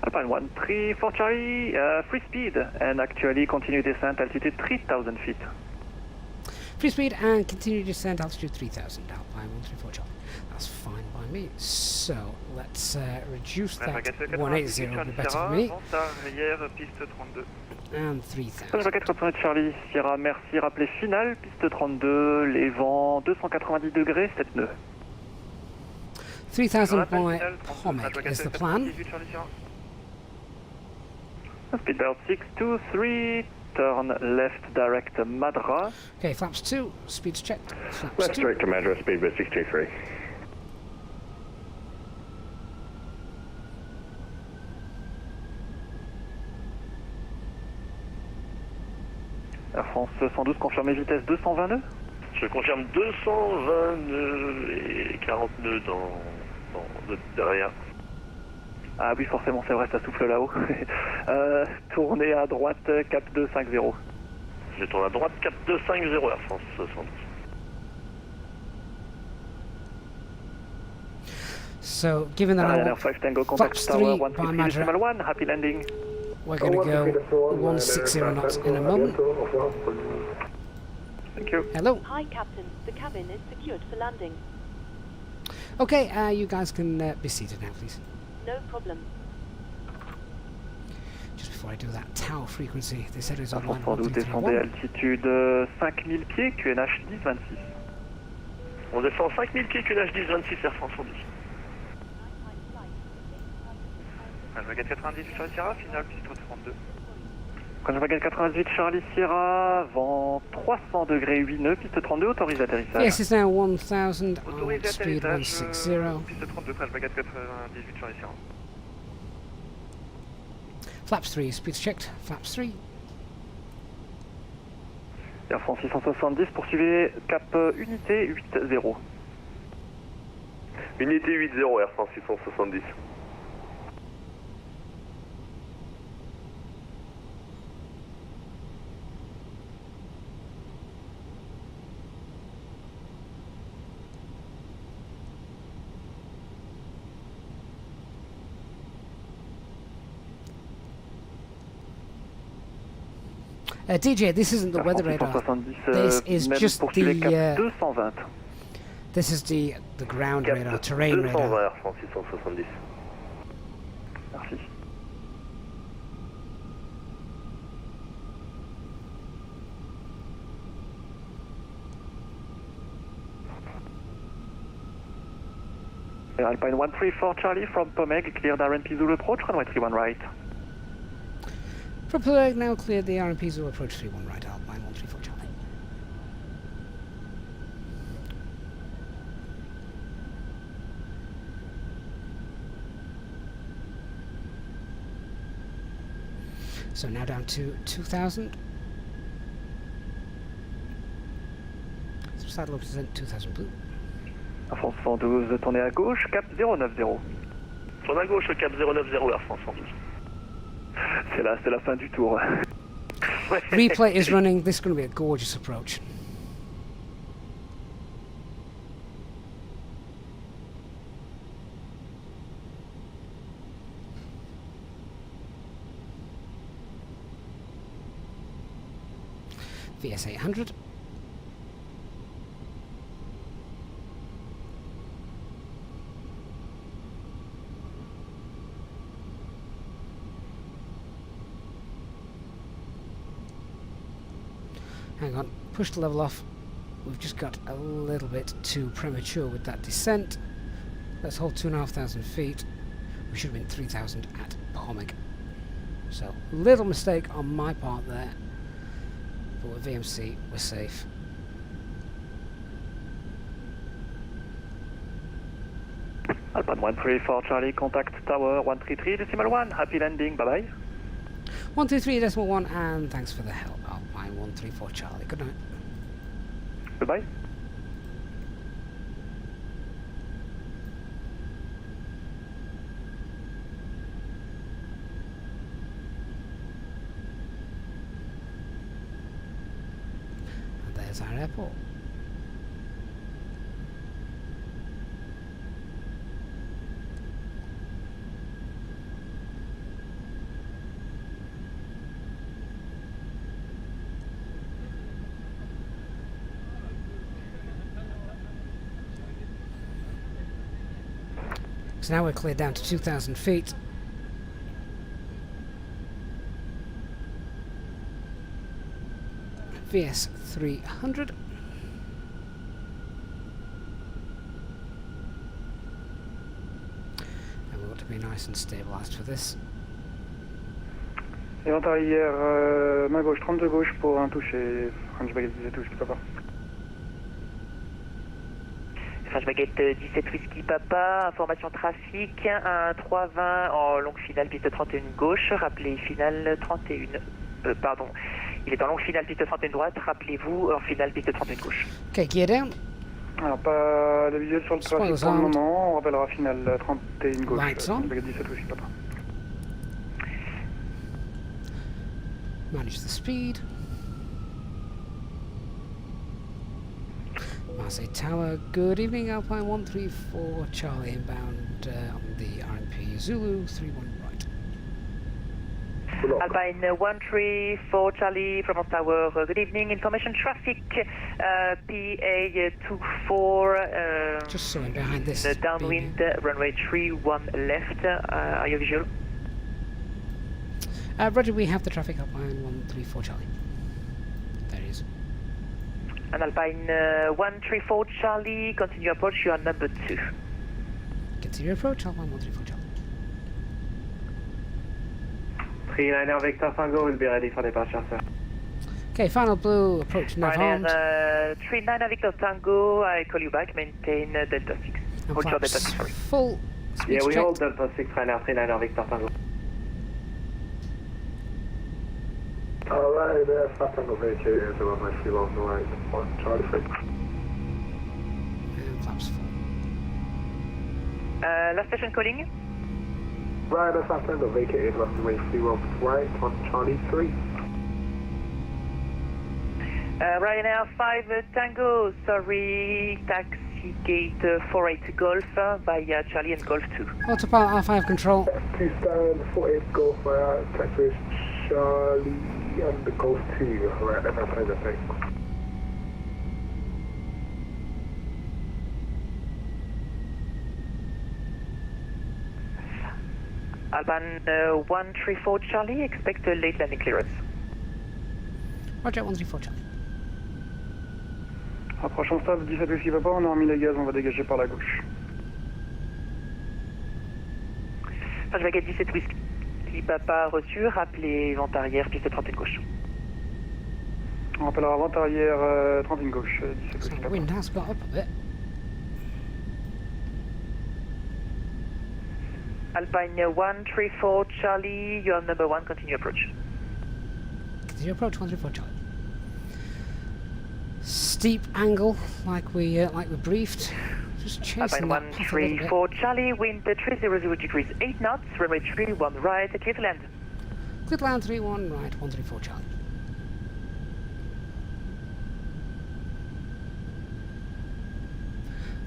Alpine 134 Charlie, free speed, and actually continue descent altitude 3000 feet. Free speed and continue descent altitude 3000, Alpine 134 Charlie. That's fine by me. So let's reduce that 180 would be better for me. And 3000. Baguette 88 Charlie, Sierra, merci, rappelé final, piste 32, les vents 290 degrés, 7 nœuds. 3000 by Pomeg is the plan. Speedbird 623, turn left direct Madras. Okay, flaps 2, speeds checked. Flaps Left 2. direct to Madras, speedbird 623. Air France 112, confirmez vitesse 220 nœuds. Je confirme 220 nœuds et 40 nœuds derrière. Ah oui, forcément, c'est vrai, ça souffle là-haut. Tournez à droite, cap 250. Je tourne à droite, cap 250, Air France 70. So, given that Ryanair 5 Tango, contact flaps tower 3 by 133 1, happy landing. we're going to go 160 knots in a moment. Thank you. Hello. Hi, Captain. The cabin is secured for landing. Okay, you guys can be seated now, please. No problem. Just before I do that, tower frequency, they said it was Air on France line 112, descendez 1331. altitude 5000 pieds, QNH 1026. On descend 5000 pieds, QNH 1026, Air France 110. Wagon 98 Charlie Sierra, final piste 32. Wagon 98 Charlie Sierra, vent 300 degrés 8 nœuds, piste 32, autorise atterrissage. Yes, it's now 1000 on Autorise speed atterrissage, 160. piste 32, Wagon 98 Charlie Sierra. Flaps 3, speeds checked. Flaps 3. Air France 670, poursuivez cap unité 80. Unité 80, Air France 670. DJ, this isn't the weather radar. This is just the. 220. This is the ground radar, terrain 220, radar. Air France 670. Merci. Air Alpine 134 Charlie from Pomeg, cleared RNP Zulu approach, runway 31 right. Propeller now cleared the RMP Zulu approach 31 right, Alpine 134 Charlie. So now down to 2000. Saddle up to 2000 blue. Air France 112, tournez à gauche, cap 090. Tourne à gauche, cap 090, Air France 112. C'est la fin du tour. Replay is running. This is going to be a gorgeous approach. VS 800. Hang on, push the level off. We've just got a little bit too premature with that descent. Let's hold 2,500 feet. We should have been 3,000 at Pomeg. So, little mistake on my part there. But with VMC, we're safe. Alpine 134 Charlie, contact tower 133.1, happy landing, bye bye. 123.1, and thanks for the help, Alpine 134 Charlie. Good night. Goodbye. And there's our airport. So now we're cleared down to 2,000 feet. VS 300. And we want to be nice and stabilised for this. Et vent arrière, main gauche, 32 gauche pour un touche et French Baguette 17 Whisky Papa. French Baguette 17 Whisky Papa, information trafic, un 320 en longue finale, piste 31 gauche, rappelez finale 31, pardon, il est en longue finale, piste 31 droite, rappelez-vous, en finale, piste 31 gauche. Okay, gear down. Alors pas de visuel sur le trafic pour le moment, on rappellera finale 31 gauche, Lights on. French Baguette 17 Whisky Papa. Manage the speed. Marseille Tower, good evening, Alpine 134 Charlie inbound on the RMP Zulu 31 right. Alpine 134 Charlie from Tower, good evening, information traffic, PA24, just so in behind this. Downwind, runway 31 left, are you visual? Roger, we have the traffic Alpine 134 Charlie. There it is. And Alpine 134 Charlie, continue approach, you are number 2. Continue approach, Alpine 134 Charlie. 39er Victor Tango will be ready for departure, sir. Okay, final blue approach Navant. 39er Victor Tango, I call you back, maintain Delta 6. Hold your Delta 6, sorry. Full speed Yeah, we checked. hold Delta 6 right now, 39er Victor Tango. Alright, fast angle vacated, so I'm actually on the right on Charlie 3. And flaps full. Last station calling? Right, fast angle vacated, runway 31 right on Charlie 3. Ryanair 5 Tango, sorry, taxi gate 48 Golf via Charlie and Golf 2. Autopilot R5 control. 2 stand, 48 Golf via taxi Charlie and the Golf 2, right, that's outside the thing. Alpine 134 Charlie, expect a late landing clearance. Roger, 134 Charlie. Approchons stable 17 Whisky Papa, on a remis les gaz, on va dégager par la gauche. French Baguette 17 Whisky Papa reçu, rappelez vent arrière, piste 31 gauche. On rappellera vent arrière 31 gauche, 17 So Whisky the Papa. wind has got up a bit. Alpine 134 Charlie, you are number 1, continue approach. Continue approach 134 Charlie. Steep angle, like we briefed. Just chasing Alpine that path a little bit. 134 Charlie, wind 300 degrees 8 knots, runway 31 right, clear to land. Clear to land 31 right, 134 Charlie.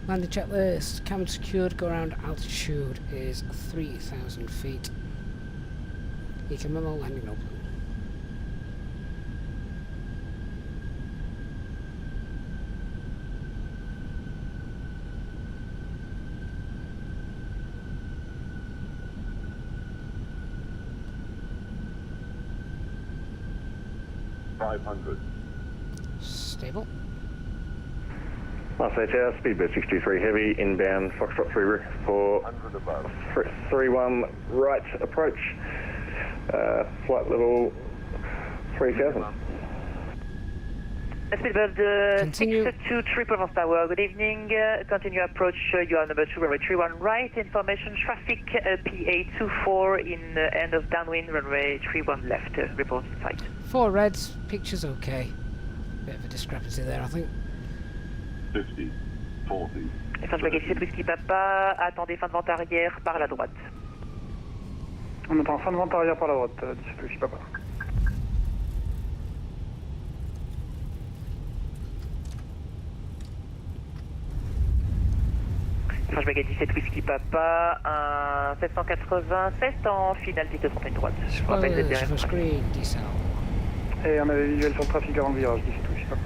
Landing checklist, cabin secured, go around altitude is 3,000 feet. Eco memo, landing open. Stable. Marseille Tower, speedbird 63 heavy, inbound Foxtrot 3 for 31 right approach, flight level 3000. Speedbird 623 Provence Tower, good evening, continue approach, you are number 2, runway 31 right, information traffic, PA24 in end of downwind, runway 31 left, report in sight. 4 reds, picture's okay. Bit of a discrepancy there, I think. 50, 40. French Baguette 17 Whisky Papa, attendez fin de vente arrière par la droite. On attend fin de vente arrière par la droite, 17 Whisky Papa. French Baguette 17 Whisky Papa, un 787 en finale piste 31 droite. Je vous rappelle d'être derrière. Screen, decel. Et on avait visuel sur le trafic avant le virage, 17 Whisky Papa.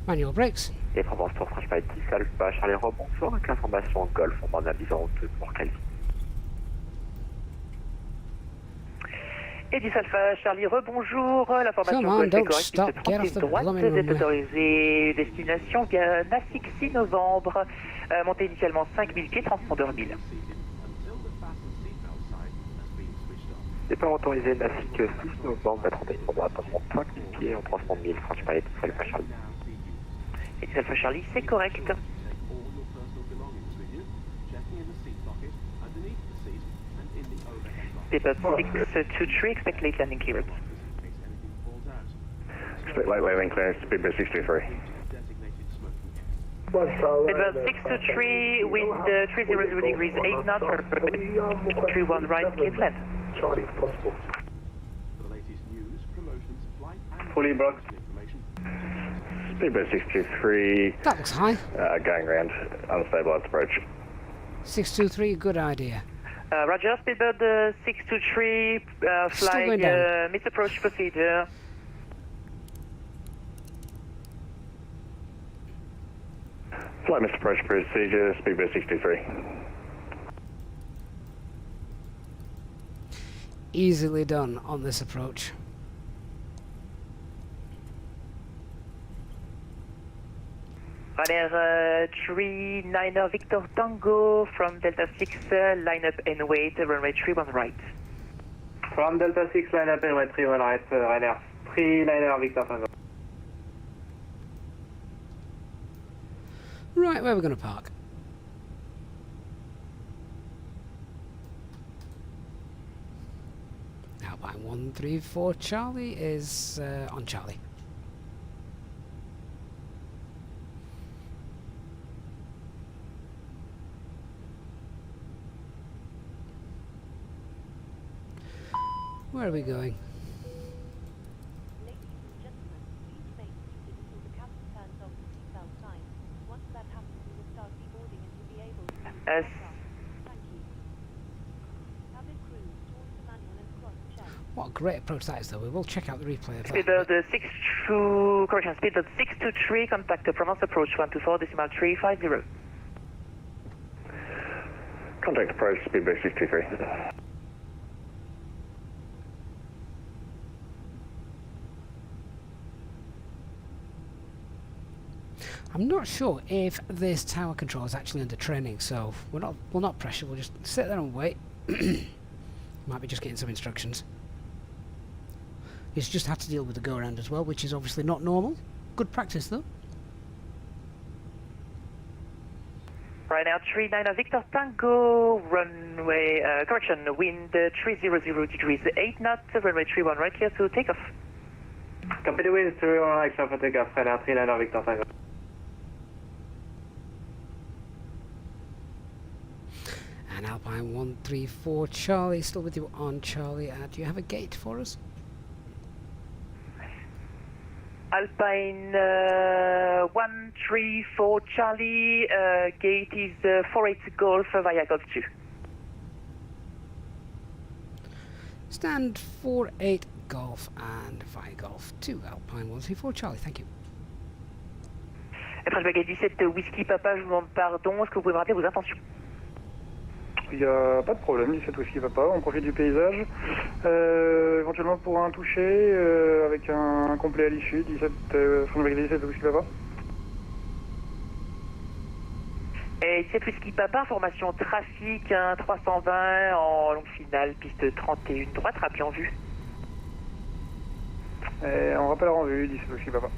Manual brakes. Et Provence Tour French Baguette 10 Alpha, Charlie Rob, bonsoir, avec l'information Golf, on m'en avise en route pour Calvi. Et 10 Alpha Charlie, rebonjour. La formation Come on, est don't correcte, stop. piste Get off 31 the droite, blooming vous êtes runway. autorisé destination via NASIC 6 novembre. Montée initialement 5000 pieds, transpondeur 1000. Until the fasten seatbelt sign has been switched off. Départ autorisé, NASIC 6 novembre, 31 droite, 5000 pieds en transport 1000, franchement, et 10 Alpha Charlie. Et 10 Alpha Charlie, c'est correct. Take all your personal belongings with you, checking in the seat pocket, underneath the seat, and in the overhead locker. Step 623, expect late landing clearance. In case anything falls out. Expect late landing clearance, speedbird 623. Designated smoking area. Speedbird 623, wind 300 degrees 8 knots, 31 right, clear land. Charlie, if possible. For the latest news, promotions, flight, and Fully booked. information. Speedbird 623, That looks high. going round, unstabilized approach. 623, good idea. Roger, Speedbird 623, Still flying going down. mid-approach procedure. Flight missed approach procedure, speedbird 623. Easily done on this approach. Ryanair 39er Victor Tango from Delta 6, line up and wait, runway 31 right. From Delta 6, line up and 31 right, Ryanair 39er Victor Tango. Right, where are we going to park? Alpine 134 Charlie is on Charlie. Where are we going? Ladies and gentlemen, please remain seated until the captain turns off the seatbelt sign. Once that happens, we will start deboarding and you'll be able to move Yes. Thank you. Cabin crew, towards the manual and cross check. What a great approach that is, though. We will check out the replay of that. Speedbird 62, correction, Speedbird 623, contact Provence approach 124.350. Contact approach, speedbird 623. I'm not sure if this tower control is actually under training, so we'll not pressure. We'll just sit there and wait. Might be just getting some instructions. He's just had to deal with the go around as well, which is obviously not normal. Good practice though. Right now, 39 Victor Tango, runway, correction, wind 300 degrees 8 knots, runway 31 right, clear to take off. Copy the wind, 31 right, clear for takeoff, Ryanair 39er Victor Tango. And Alpine 134 Charlie, still with you on Charlie. Do you have a gate for us? Alpine 134 Charlie, gate is 48 Golf via Golf 2. Stand 48 Golf and via Golf 2, Alpine 134 Charlie, thank you. French Baguette 17 Whisky Papa, je vous demande pardon, est-ce que vous pouvez me rappeler vos intentions? Il n'y a pas de problème, 17 Whisky Papa, on profite du paysage. Éventuellement pour un toucher avec un complet à l'issue, 17 Whisky Papa. Et 17 Whisky Papa, formation trafic 320 en longue finale, piste 31 droite, rappelé en vue. On rappelle en vue, 17 Whisky Papa.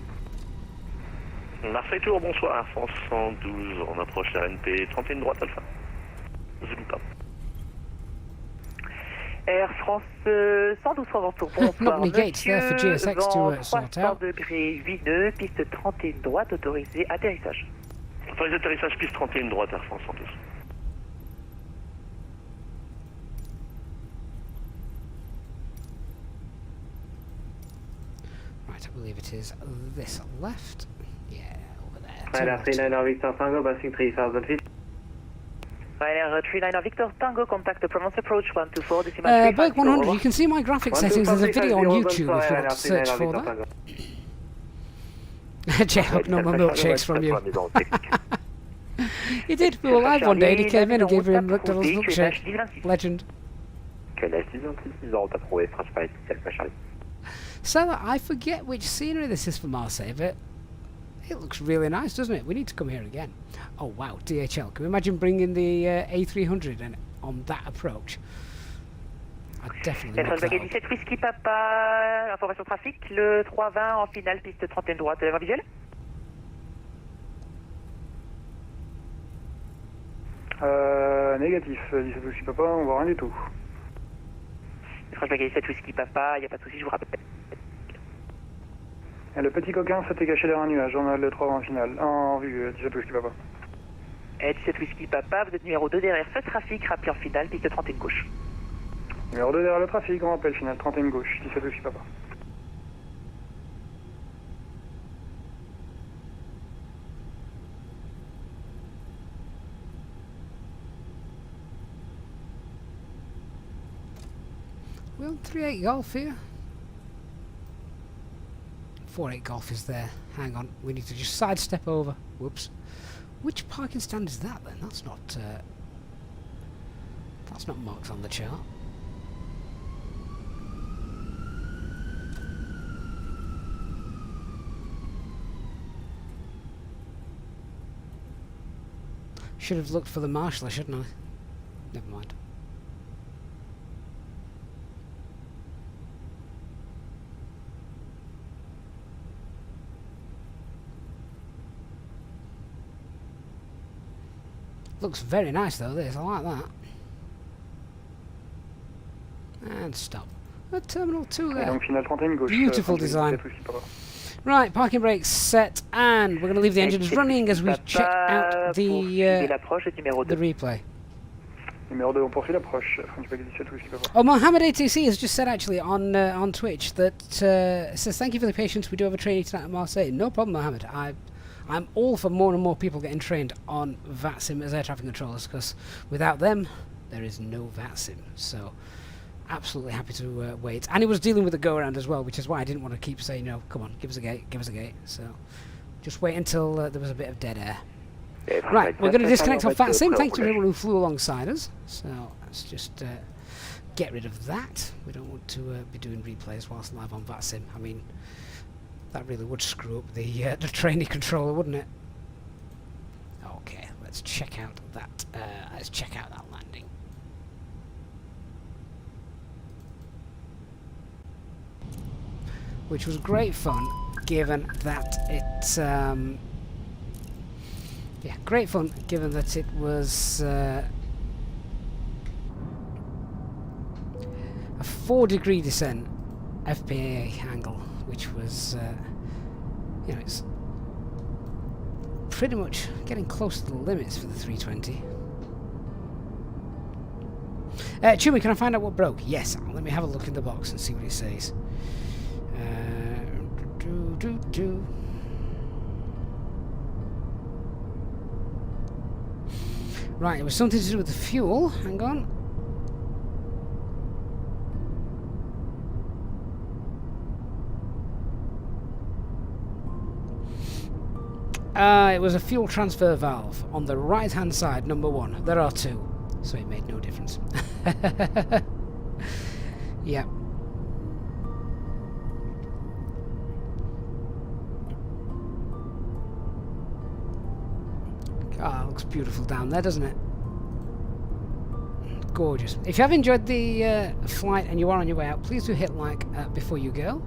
Marseille Tour, bonsoir, 112, on approche RNP 31 droite Alpha. Zulu Pop. Air France 112 retour, bonsoir Not many gates there for monsieur, GSX vent to sort 300 out. degrés 8 nœuds, piste 31 droite, autorisé atterrissage. Autorisé atterrissage piste 31 droite Air France 112. Right, I believe it is this left. Yeah, over there. Ryanair 39er Victor Tango, passing 3000 feet. Ryanair 39er Victor Tango, contact the Provence approach 124.350. Blake 100, you can see my graphic settings. There's a video on YouTube if you want to search for that. Jay hooked no more milkshakes from you. He did. We were live one day and he came in and gave him McDonald's milkshake. Legend. KLH 626 approuvé, principal initial, pas Charlie. So I forget which scenery this is for Marseille, but it looks really nice, doesn't it? We need to come here again. Oh wow, DHL. Can we imagine bringing the A300 and on that approach? I'd definitely look that up. 17 Whisky Papa, information trafic, le 320 en finale, piste 31 droite, avant visuel. Négatif, 17 Whisky Papa, on voit rien du tout. French Baguette 17 Whisky Papa, il n'y a pas de souci, je vous rappelle. Et le petit coquin s'était caché derrière un nuage, on a le 3 en finale, en vue, 17 Whisky Papa. 17 Whisky Papa, vous êtes numéro 2 derrière ce trafic, rappelé en finale, piste 31 gauche. Numéro 2 derrière le trafic, on rappelle finale, 31 gauche, 17 Whisky Papa. We're on 38 Golf here. 48 Golf is there. Hang on, we need to just sidestep over. Whoops. Which parking stand is that then? That's not marked on the chart. Should have looked for the marshal, shouldn't I? Never mind. Looks very nice though, this. I like that. And stop. At Terminal 2 there. Beautiful design. Right, parking brakes set, and we're going to leave the engines running as we check out the replay. Numéro 2, on poursuit l'approche. French Baguette 17 Whisky Papa. Oh, Mohammed ATC has just said actually on Twitch that says thank you for the patience. We do have a training tonight at Marseille. No problem, Mohammed. I'm all for more and more people getting trained on VATSIM as air traffic controllers, because without them, there is no VATSIM. So, absolutely happy to wait. And he was dealing with the go-around as well, which is why I didn't want to keep saying, no, come on, give us a gate, give us a gate. So, just wait until there was a bit of dead air. Right, we're going to disconnect off VATSIM. Thanks to everyone who flew alongside us. So, let's just get rid of that. We don't want to be doing replays whilst live on VATSIM. I mean, that really would screw up the trainee controller, wouldn't it? Okay, let's check out that. Let's check out that landing. Which was great fun, given that it. Yeah, great fun, given that it was a 4-degree descent FPAA angle, which was, you know, it's pretty much getting close to the limits for the 320. Chumi, can I find out what broke? Yes, let me have a look in the box and see what it says. Right, it was something to do with the fuel. Hang on. It was a fuel transfer valve on the right hand side, number 1. There are 2, so it made no difference. Yeah. Ah, it looks beautiful down there, doesn't it? Gorgeous. If you have enjoyed the flight and you are on your way out, please do hit like before you go.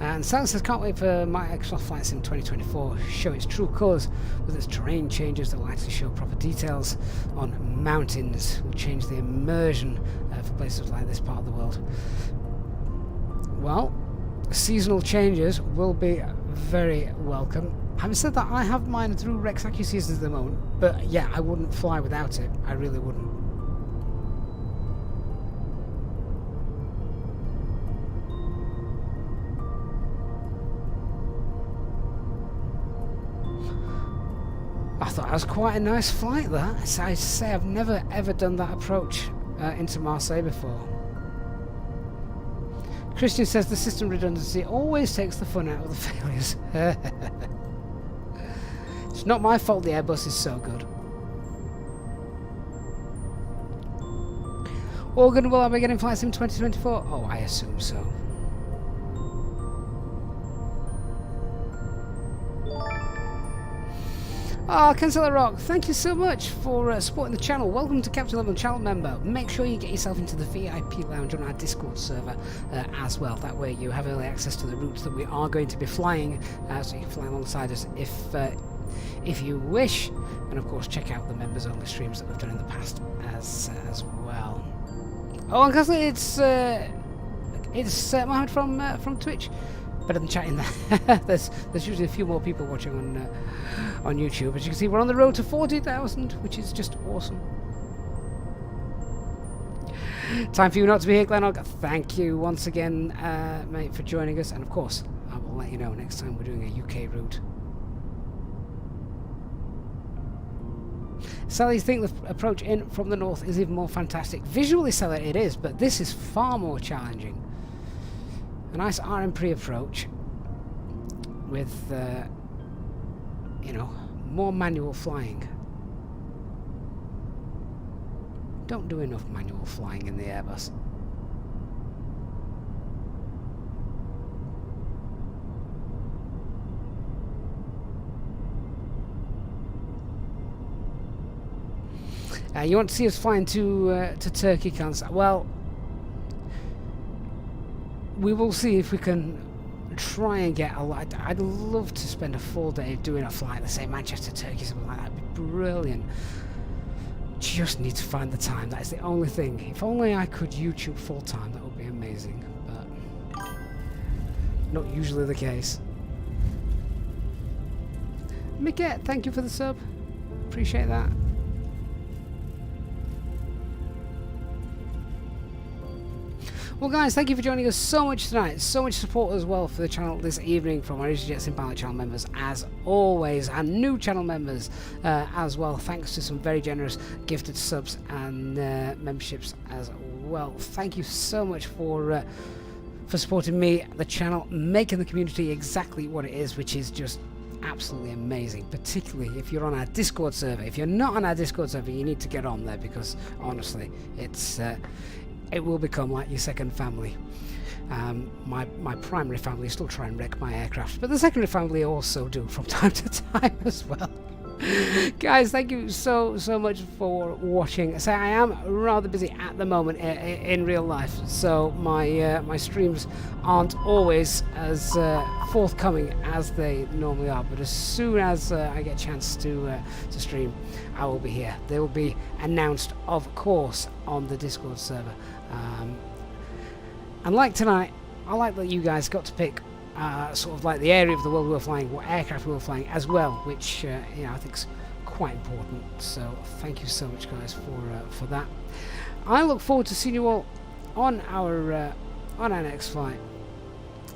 And Silas says, can't wait for my Microsoft Flight Sim 2024 show its true colours with its terrain changes that will actually show proper details on mountains. Will change the immersion for places like this part of the world. Well, seasonal changes will be very welcome. Having said that, I have mine through Rex AccuSeasons at the moment, but yeah, I wouldn't fly without it. I really wouldn't. I thought that was quite a nice flight, that. So I say I've never ever done that approach into Marseille before. Christian says the system redundancy always takes the fun out of the failures. It's not my fault the Airbus is so good. All good and well, are we getting Flight Sim 2024? Oh, I assume so. Oh, Cancela Rock, thank you so much for supporting the channel. Welcome to Captain 11 channel member. Make sure you get yourself into the VIP lounge on our Discord server as well. That way you have early access to the routes that we are going to be flying, so you can fly alongside us if you wish. And of course, check out the members only streams that we've done in the past as well. Oh, and Cancela, it's Mohammed from Twitch. Better than chatting there. there's usually a few more people watching on YouTube. As you can see, we're on the road to 40,000, which is just awesome. Time for you not to be here, Glennog. Thank you once again, mate, for joining us. And of course, I will let you know next time we're doing a UK route. Sally's think the approach in from the north is even more fantastic. Visually, Sally, it is, but this is far more challenging. A nice RM pre-approach with, you know, more manual flying. Don't do enough manual flying in the Airbus. You want to see us flying to Turkey, Kansas? Well, we will see if we can try and get a lot. I'd love to spend a full day doing a flight, let's say Manchester, Turkey, something like that. That'd be brilliant. Just need to find the time. That is the only thing. If only I could YouTube full time, that would be amazing. But not usually the case. Mickey, thank you for the sub. Appreciate that. Well guys, thank you for joining us so much tonight. So much support as well for the channel this evening from our Easyjet Sim channel members as always, and new channel members as well. Thanks to some very generous gifted subs and memberships as well. Thank you so much for supporting me, the channel, making the community exactly what it is, which is just absolutely amazing, particularly if you're on our Discord server. If you're not on our Discord server, you need to get on there, because honestly, it will become like your second family. My primary family still try and wreck my aircraft, but the secondary family also do from time to time as well. Guys, thank you so much for watching. So I am rather busy at the moment in real life, so my streams aren't always as forthcoming as they normally are, but as soon as I get a chance to stream, I will be here. They will be announced, of course, on the Discord server. And like tonight, I like that you guys got to pick sort of like the area of the world we were flying, what aircraft we were flying as well, which you know, I think is quite important. So thank you so much, guys, for that. I look forward to seeing you all on our next flight.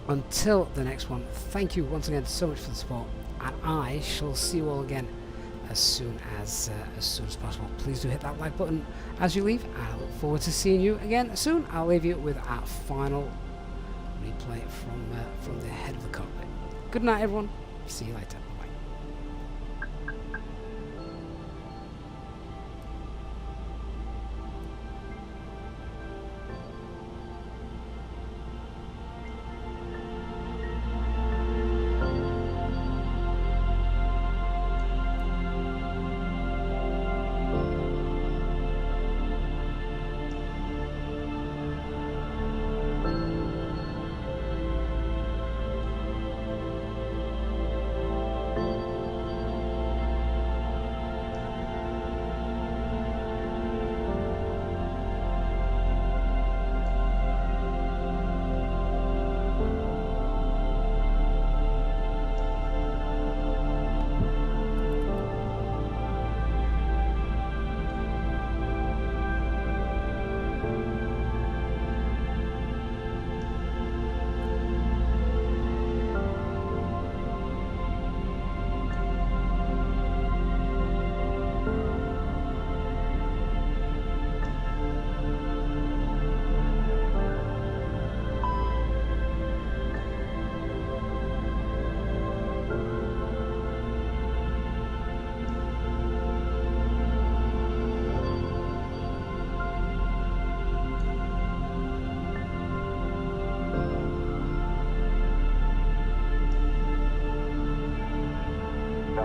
Until the next one, thank you once again so much for the support, and I shall see you all again as soon as possible. Please do hit that like button as you leave. I look forward to seeing you again soon. I'll leave you with our final replay from the head of the cockpit. Good night, everyone. See you later.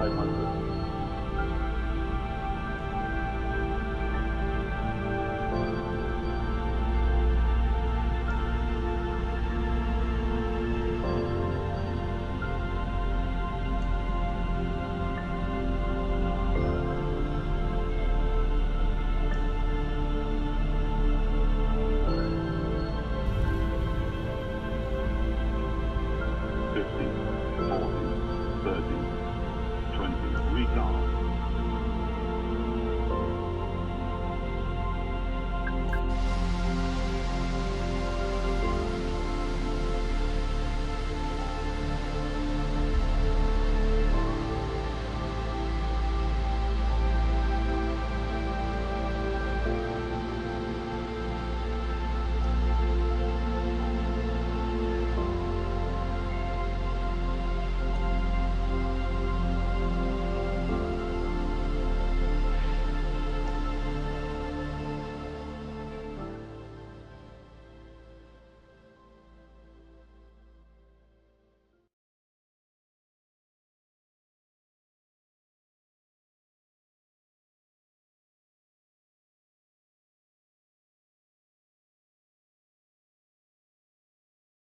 500.